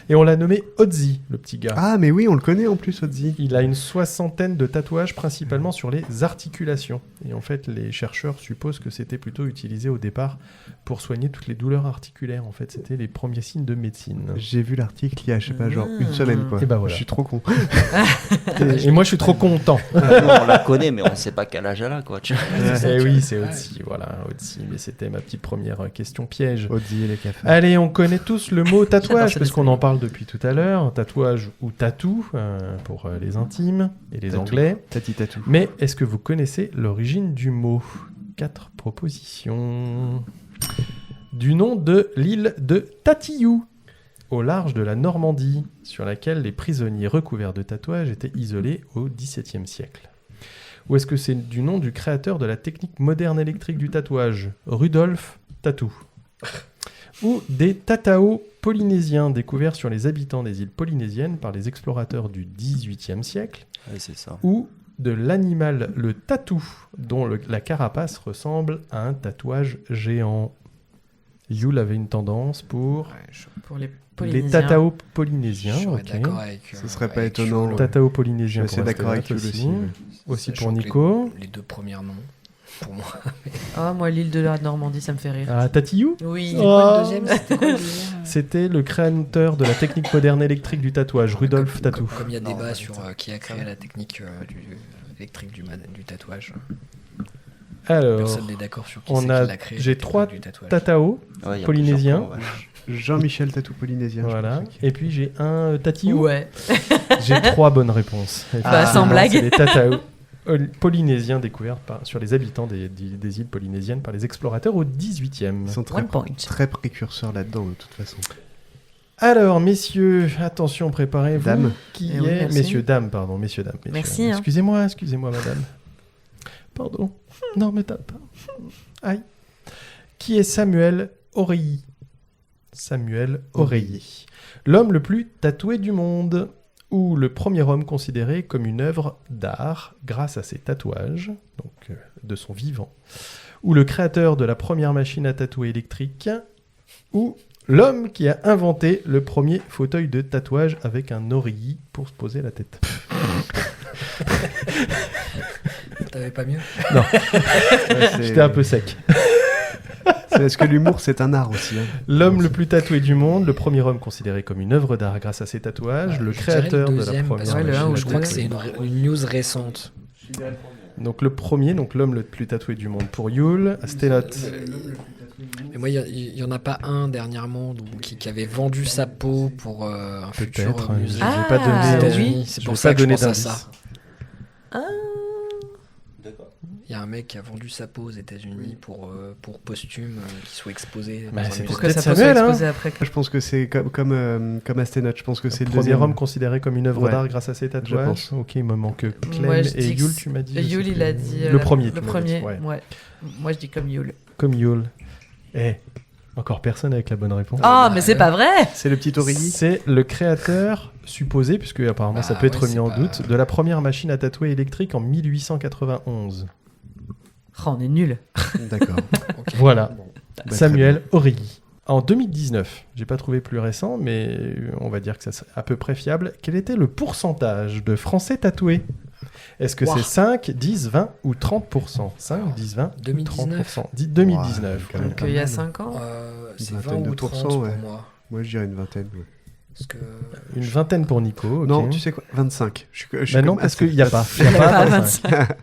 Et on l'a nommé Ozzy, le petit gars. Ah, mais oui, on le connaît en plus, Ozzy. Il a une 60aine de tatouages, principalement sur les articulations. Et en fait, les chercheurs supposent que c'était plutôt utilisé au départ pour soigner toutes les douleurs articulaires. En fait, c'était les premiers signes de médecine. J'ai vu l'article il y a, je sais pas, genre une semaine, quoi. Et bah voilà. Je suis trop con. Et moi, je suis trop content. Nous, on la connaît, mais on sait pas quel âge elle a quoi. Tu vois. Et oui, c'est Ozzy. Voilà, Ozzy. Mais c'était ma petite première question piège. Ozzy et les cafards. Allez, on connaît tous le mot tatouage, J'adore ce parce qu'on dessin. en parle depuis tout à l'heure. Tatouage ou tatou, pour les intimes et les Tatou. anglais. Tati tatou. Mais est-ce que vous connaissez l'origine du mot? 4 propositions. Du nom de l'île de Tatillou, au large de la Normandie, sur laquelle les prisonniers recouverts de tatouages étaient isolés au XVIIe siècle. Ou est-ce que c'est du nom du créateur de la technique moderne électrique du tatouage, Rudolf Tatou? Ou des tatao polynésiens découverts sur les habitants des îles polynésiennes par les explorateurs du XVIIIe siècle. Ouais, c'est ça. Ou de l'animal le tatou, dont la carapace ressemble à un tatouage géant. Yul avait une tendance pour Pour les les Polynésiens. tatao polynésiens. Je serais Ok. d'accord avec. Ce serait pas avec étonnant. Yul. Tatao polynésien. Je suis pour assez d'accord Astélat avec Yul aussi, ouais. Aussi Sachant pour que Nico. Les deux premières noms, pour moi. Ah, moi, l'île de la Normandie, ça me fait rire. Ah, Tatillou. Oui. C'était quoi le deuxième C'était quoi le deuxième C'était le créateur de la technique moderne électrique du tatouage, Rudolf Tatou. Comme il y a Non, débat ouais, sur qui a créé la technique électrique du tatouage. Alors, Personne n'est d'accord sur qui on c'est qui a- l'a créé. j'ai la technique 3 du tatouage. tatao, Ouais, il y a polynésien. plusieurs points, ouais. Jean-Michel Tatou polynésien. je Voilà. pense, ok. Et puis j'ai un tatillou. Ouais. J'ai 3 bonnes réponses. Bah, Effectivement, sans blague. C'est des tatao polynésiens découverts sur les habitants des îles polynésiennes par les explorateurs au 18e. Ils sont très, One point. très précurseurs là-dedans, de toute façon. Alors, messieurs, attention, préparez-vous. Dames. Qui Eh oui, est... merci. Messieurs, dames, pardon. Messieurs, dames. messieurs, Merci, dames. hein. Excusez-moi, madame. Pardon. Non, mais tape pas. Aïe. Qui est Samuel Oreilly? Samuel Oreilly. L'homme le plus tatoué du monde, ou le premier homme considéré comme une œuvre d'art grâce à ses tatouages, donc de son vivant, ou le créateur de la première machine à tatouer électrique, ou l'homme qui a inventé le premier fauteuil de tatouage avec un oreiller pour se poser la tête. T'avais pas mieux? Non, Ouais, c'est- j'étais un peu sec. Est-ce que l'humour, c'est un art aussi, hein. L'homme le plus tatoué du monde, le premier homme considéré comme une œuvre d'art grâce à ses tatouages, le Je dirais créateur le de la deuxième, première parce que Ouais, le un ou je le crois deux. que c'est une news récente. Donc le premier, donc l'homme le plus tatoué du monde pour Yul, Astelot. Mais moi, il y en a pas un dernièrement qui avait vendu sa peau pour un futur Peut-être, musée. j'ai Ah, pas donné, aux oui. États-Unis. C'est je pour vais ça pas que je donner pense à d'indice. ça. Ah. Il y a un mec qui a vendu sa peau aux États-Unis pour posthume qui soit exposé. Bah, dans un c'était musée. Pour que peut-être ça puisse Samuel, être hein. exposé après. Je pense que c'est comme Asténote. Je pense que c'est Le le premier deuxième. homme considéré comme une œuvre Ouais. d'art grâce à ses tatouages. pense. Ok, il me manque Clem Moi, je et dis que Yul, tu m'as dit. je sais Yul, plus. il a dit. Le premier. Le tu m'as premier, dit, ouais. ouais. Moi, je dis comme Yul. Comme Yul. Eh, encore personne avec la bonne réponse. Ah, mais c'est pas vrai! C'est le petit oreiller. C'est le créateur supposé, puisque apparemment ça Ah peut être ouais, remis c'est en pas- doute, de la première machine à tatouer électrique en 1891. Oh, on est nuls. D'accord. Ok. Voilà, Bah, Samuel Oreilly. En 2019, j'ai pas trouvé plus récent, mais on va dire que ça serait à peu près fiable. Quel était le pourcentage de Français tatoués? Est-ce que Wow. c'est 5, 10, 20 ou 30%? 5, 10, 20 ou 2019. 30%? Dit 2019. Ouais, quand même. Donc, il y a 5 ans. C'est Une 20 vingtaine ou de 30 pourcents, pour ouais. moi. Moi, je dirais une vingtaine. Ouais. Parce que Une vingtaine pour Nico. ok. Non, tu sais quoi 25. Je suis Bah non, comme parce Astel. qu'il n'y a pas. Il y a Il y a pas pas 25.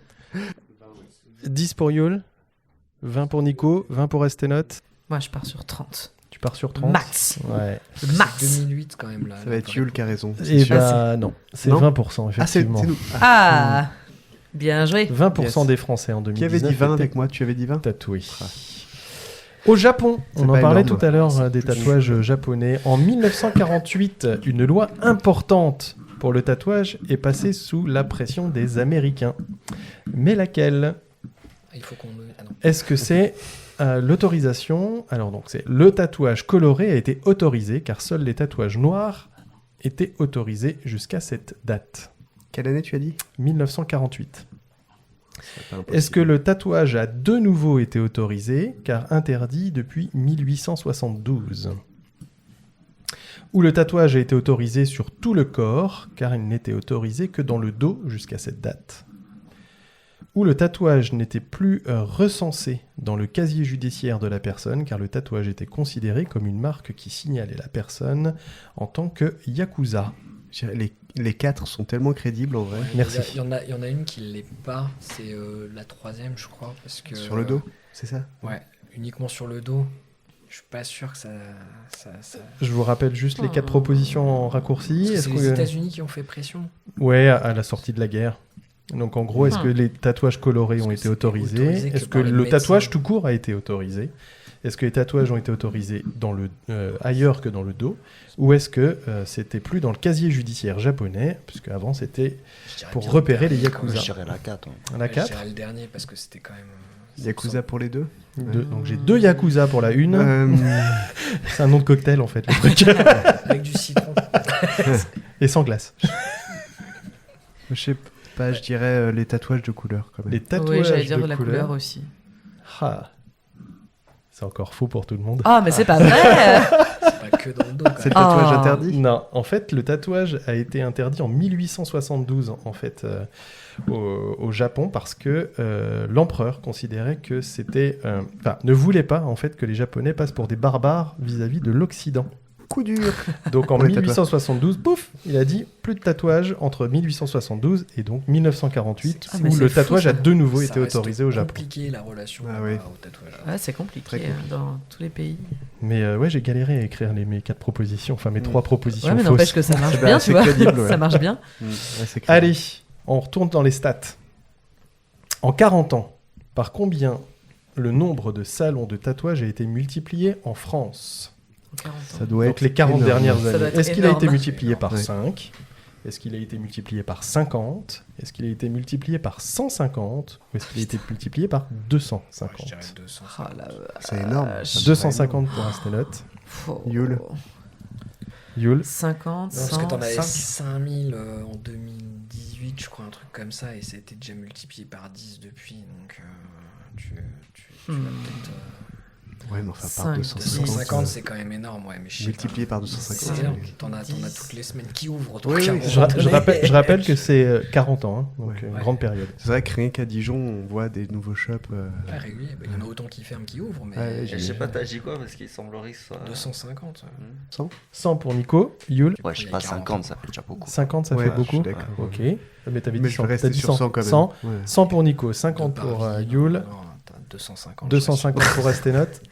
10 pour Yul, 20 pour Nico, 20 pour Estenote. Moi, je pars sur 30. Tu pars sur 30. Max. Ouais. Max. 2008 quand même là. Ça va être Yul qui a raison. c'est Et sûr. bah non, c'est Non 20%, Ah, c'est effectivement. nous. Ah! Bien joué. 20% Yes. des Français en 2019. Qui avait dit 20 étaient avec moi Tu avais dit 20 tatoués. Ah. Au Japon, C'est on en pas parlait énorme. tout à l'heure des tatouages japonais. En 1948, une loi importante pour le tatouage est passée sous la pression des Américains. Mais laquelle? Il faut qu'on. Ah non. Est-ce que c'est l'autorisation? Alors donc c'est le tatouage coloré a été autorisé car seuls les tatouages noirs étaient autorisés jusqu'à cette date. Quelle année tu as dit 1948. C'est pas impossible. Est-ce que le tatouage a de nouveau été autorisé car interdit depuis 1872? Ou le tatouage a été autorisé sur tout le corps car il n'était autorisé que dans le dos jusqu'à cette date? Ou le tatouage n'était plus recensé dans le casier judiciaire de la personne car le tatouage était considéré comme une marque qui signalait la personne en tant que yakuza. Je dirais, les 4 sont tellement crédibles en vrai. Merci. Il y en a une qui l'est pas. C'est la troisième, je crois. Parce que, Sur le dos, c'est ça Ouais, uniquement sur le dos. Je suis pas sûr que ça... Je vous rappelle juste les 4 propositions en raccourci. C'est les États-Unis qui ont fait pression. Ouais, à la sortie de la guerre. Donc en gros, est-ce que les tatouages colorés ont été autorisés? autorisé que Est-ce que par les le médecins. tatouage tout court a été autorisé? Est-ce que les tatouages ont été autorisés dans ailleurs que dans le dos? Ou est-ce que c'était plus dans le casier judiciaire japonais? Puisque avant c'était Je dirais pour bien repérer le les dernier, quand yakuza. Je dirais la 4. La Je 4? dirais le dernier parce que c'était quand même... Yakuza pour les deux. Donc j'ai 2 Yakuza pour la une. C'est un nom de cocktail en fait, le truc. Avec du citron. Et sans glace. Je sais pas, je dirais les tatouages de couleur quand même. Les tatouages Oui, j'allais dire de la couleur aussi. Ah. C'est encore faux pour tout le monde. Ah, mais c'est pas vrai. C'est pas que dans le dos. C'est le tatouage interdit. Non, en fait, le tatouage a été interdit en 1872 en fait au Japon parce que l'empereur considérait que c'était, ne voulait pas en fait que les Japonais passent pour des barbares vis-à-vis de l'Occident. Coup dur. Donc en Ouais, 1872, pouf, il a dit plus de tatouage entre 1872 et donc 1948 Ah, mais où c'est le fou, tatouage ça. a de nouveau Ça été reste autorisé au Japon. compliqué la relation Ah oui. au tatouage. Ouais, c'est compliqué, Très compliqué. dans tous les pays. Mais ouais, j'ai galéré à écrire mes 4 propositions, enfin mes 3 propositions Ouais, mais fausses. n'empêche que ça marche Bah, bien, c'est tu vois. crédible, ouais. Ça marche bien. Ouais, c'est clair. Allez, on retourne dans les stats. En 40 ans, par combien le nombre de salons de tatouage a été multiplié en France? Ça doit Donc être les 40 énorme. dernières Ça doit années. être Est-ce qu'il a été énorme. multiplié par Ouais. 5? Est-ce qu'il a été multiplié par 50? Est-ce qu'il a été multiplié par 150? Ou est-ce qu'il a été multiplié par 250? Je dirais 200. Ah, la C'est énorme. vache. Ça 250 pour Astenote. Faut- Yule. Yule. 50, Non, parce que 100, t'en avais 5. 5000 en 2018, je crois, un truc comme ça, et ça a été déjà multiplié par 10 depuis, donc tu vas peut-être... Ouais, mais enfin, par 5, 250. 250, c'est quand même énorme, ouais, mais je sais Multiplié pas. par 250. C'est énorme, t'en as 10. toutes les semaines qui ouvrent, Oui, donc à un oui, moment Je donné- rappelle que c'est 40 ans, hein, donc Ouais. une Ouais. grande période. C'est vrai que rien qu'à Dijon, on voit des nouveaux shops. Ouais, régulier, bah, il y en a autant qui ferment qui ouvrent, mais Ouais, Je sais pas, t'as dit quoi parce qu'il semblerait que ce soit. 250. ouais. 100 pour Nico. Yule. Ouais, je sais Il y pas, a 40. 50, ça fait déjà beaucoup. 50, ça Ouais, fait je beaucoup. suis d'accord. Ok. Mais t'avais Mais dit je 100. vais rester T'as dit sur 100 100 quand même. 100. Ouais. 100 pour Nico, 50 De pour Paris, Yule, non, t'as 250. 250 pour Astenote,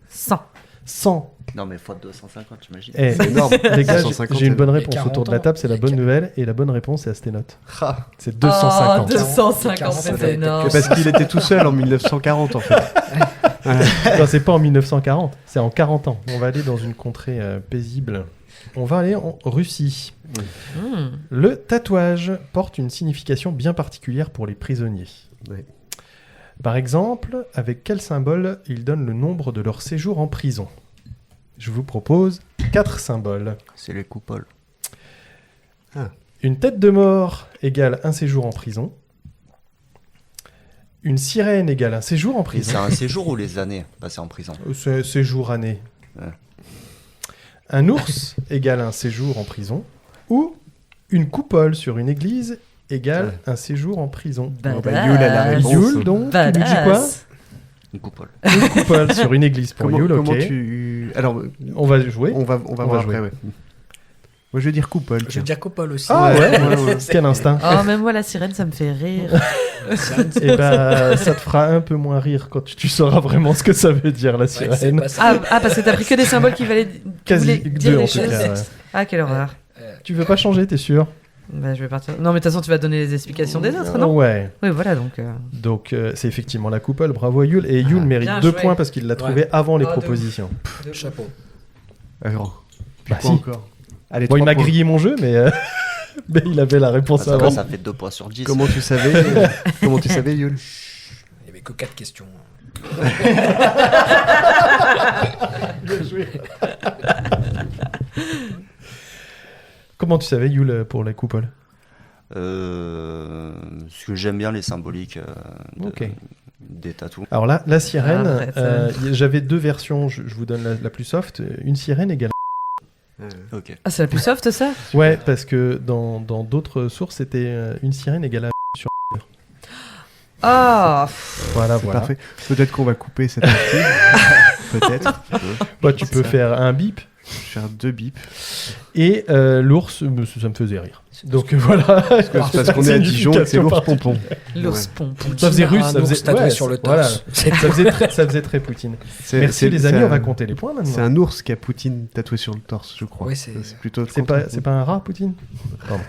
100. 100. Non, mais fois 250, j'imagine. Eh, C'est énorme. les gars, 250, j'ai une c'est- bonne Et réponse 40 autour de la ans. table, c'est la bonne Et nouvelle, et la bonne réponse c'est Astenote. Ah. C'est 250. Oh, 250, 40, c'est énorme. Parce qu'il était tout seul en 1940 en fait. Non, c'est pas en 1940, c'est en 40 ans. On va aller dans une contrée paisible. On va aller en Russie. Hmm. Le tatouage porte une signification bien particulière pour les prisonniers. Ouais. Par exemple, avec quel symbole ils donnent le nombre de leur séjour en prison? Je vous propose 4 symboles. C'est les coupoles. Une tête de mort égale un séjour en prison. Une sirène égale un séjour en Et prison. c'est un séjour ou les années passées en prison? C'est séjour année. Ouais. Un ours égale un séjour en prison. Ou une coupole sur une église égale un séjour en prison. Bon, bah, Yule a la réponse. Yule, donc, tu nous dis quoi? Badass. Une coupole. Une coupole sur une église pour Comment, Yule, ok. comment tu. Alors, On va jouer. on va On voir va après, jouer. ouais. Moi je vais dire coupole. Je vais tiens. dire Copol aussi. Ah ouais, Ouais, ouais. Quel instinct. Oh, même moi, la sirène, ça me fait rire. Et bah, ça te fera un peu moins rire quand tu sauras vraiment ce que ça veut dire, la Ouais, c'est sirène. pas ça. Parce que t'as pris que des symboles qui valaient qui Quasi voulaient dire deux, en les tout choses. cas, ouais. Ah, quelle horreur. Tu veux pas changer, t'es sûr? Bah, je vais partir. Non, mais de toute façon, tu vas donner les explications des autres, non? Ouais. Oui, voilà, donc. Donc, c'est effectivement la coupole. Bravo à Yule. Et Yule mérite bien 2 joué. points parce qu'il l'a trouvé avant les Ah, de propositions. Chapeau. Alors, Bah, quoi si. encore Allez, Bon, il 3 m'a points. grillé mon jeu, mais, mais il avait la réponse Parce que avant. ça fait 2 points sur 10. Comment tu savais Comment tu savais, Yule Il n'y avait que 4 questions. Comment tu savais, Yule, pour la coupole? Parce que j'aime bien les symboliques Ok. des tatous. Alors là, la sirène, Arrête. j'avais 2 versions. Je vous donne la plus soft. Une sirène égale. Ok. Ah, c'est la plus soft, ça? Ouais, parce que dans d'autres sources, c'était une sirène égale à sur. Ah, Voilà, C'est voilà. parfait. Peut-être qu'on va couper cette partie. Peut-être. Bah, tu peux faire un bip. Je vais faire 2 bips. Et l'ours, ça me faisait rire. Donc voilà. C'est parce qu'on est à Dijon et que c'est l'ours pompon. l'ours Ouais. pompon. Ça faisait russe, ça Un ours faisait tatoué ouais, sur le voilà. torse. Ça faisait très Poutine. C'est- Merci c'est- les c'est amis, un- on va compter les points maintenant. C'est un ours qui a Poutine tatoué sur le torse, je crois. Oui, c'est- plutôt. le C'est contraire. pas un rat, Poutine? Pardon.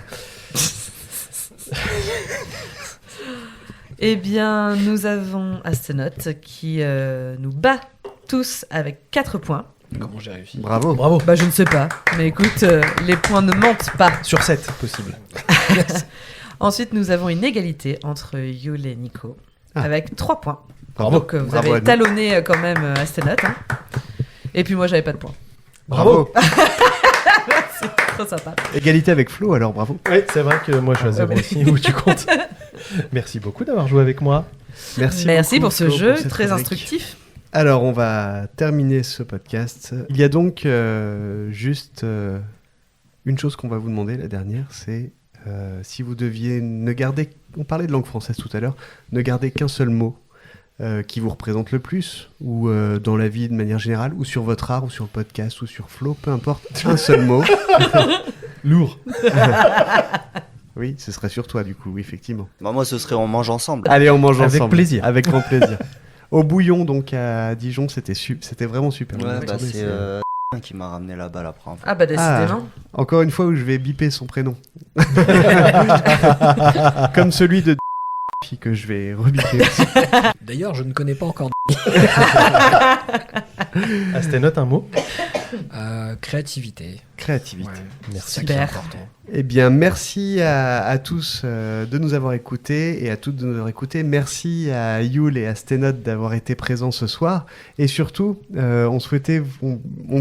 Eh bien, nous avons Astenote qui nous bat tous avec 4 points. Comment j'ai réussi? Bravo. Bravo. Bah, je ne sais pas. Mais écoute, les points ne mentent pas. Sur 7, possible. Ensuite, nous avons une égalité entre Yule et Nico avec 3 points. Bravo. Donc vous Bravo à avez nous. talonné quand même Asténat. Hein. Et puis moi, j'avais pas de points. Bravo. C'est trop sympa. Égalité avec Flo, alors bravo. Oui, c'est vrai que moi je suis à 0 aussi, où tu comptes. Merci beaucoup d'avoir joué avec moi. Merci beaucoup, pour ce Flo, jeu, cette très rubrique. instructif. Alors, on va terminer ce podcast. Il y a donc juste une chose qu'on va vous demander, la dernière, c'est si vous deviez ne garder... On parlait de langue française tout à l'heure. Ne garder qu'un seul mot qui vous représente le plus, ou dans la vie de manière générale, ou sur votre art, ou sur le podcast, ou sur Flo, peu importe, un seul mot. Lourd. Oui, ce serait sur toi, du coup, oui, effectivement. Bah, moi, ce serait on mange ensemble. Allez, on mange Avec ensemble. plaisir. Avec grand plaisir. Au bouillon, donc, à Dijon, c'était vraiment super. Ouais, On a bah, trouvé, c'est qui m'a ramené là-bas la première fois. Ah bah décidément. Encore une fois où je vais biper son prénom. Comme celui de que je vais rebiper aussi. D'ailleurs, je ne connais pas encore. Asténote, un mot. Créativité. Créativité. Ouais, Merci. c'est ça qui est Super. important. Eh bien, merci à tous de nous avoir écoutés et à toutes de nous avoir écoutés. Merci à Yul et à Sténote d'avoir été présents ce soir. Et surtout, on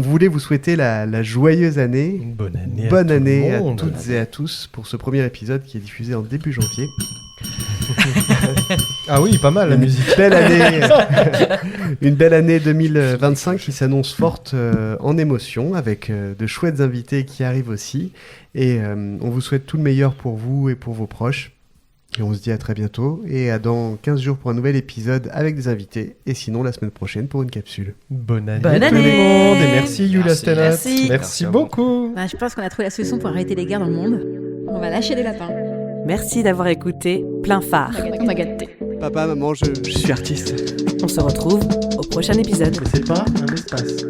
voulait vous souhaiter la joyeuse année. Une bonne année. Bonne à tout année le à monde. toutes et à tous pour ce premier épisode qui est diffusé en début janvier. Ah oui, pas mal la musique. Une belle année 2025 qui s'annonce forte en émotion avec de chouettes invités qui arrivent aussi. Et on vous souhaite tout le meilleur pour vous et pour vos proches. Et on se dit à très bientôt et à dans 15 jours pour un nouvel épisode avec des invités. Et sinon la semaine prochaine pour une capsule. Bonne année Bonne à tout le année. monde. Et merci Yul Merci. Asténote. Merci. Merci à vous. beaucoup. Bah, je pense qu'on a trouvé la solution pour arrêter les guerres dans le monde. On va lâcher des lapins. Merci d'avoir écouté Plein Phare. On va gâter. Papa, maman, je suis artiste. On se retrouve au prochain épisode. Mais c'est pas un espace.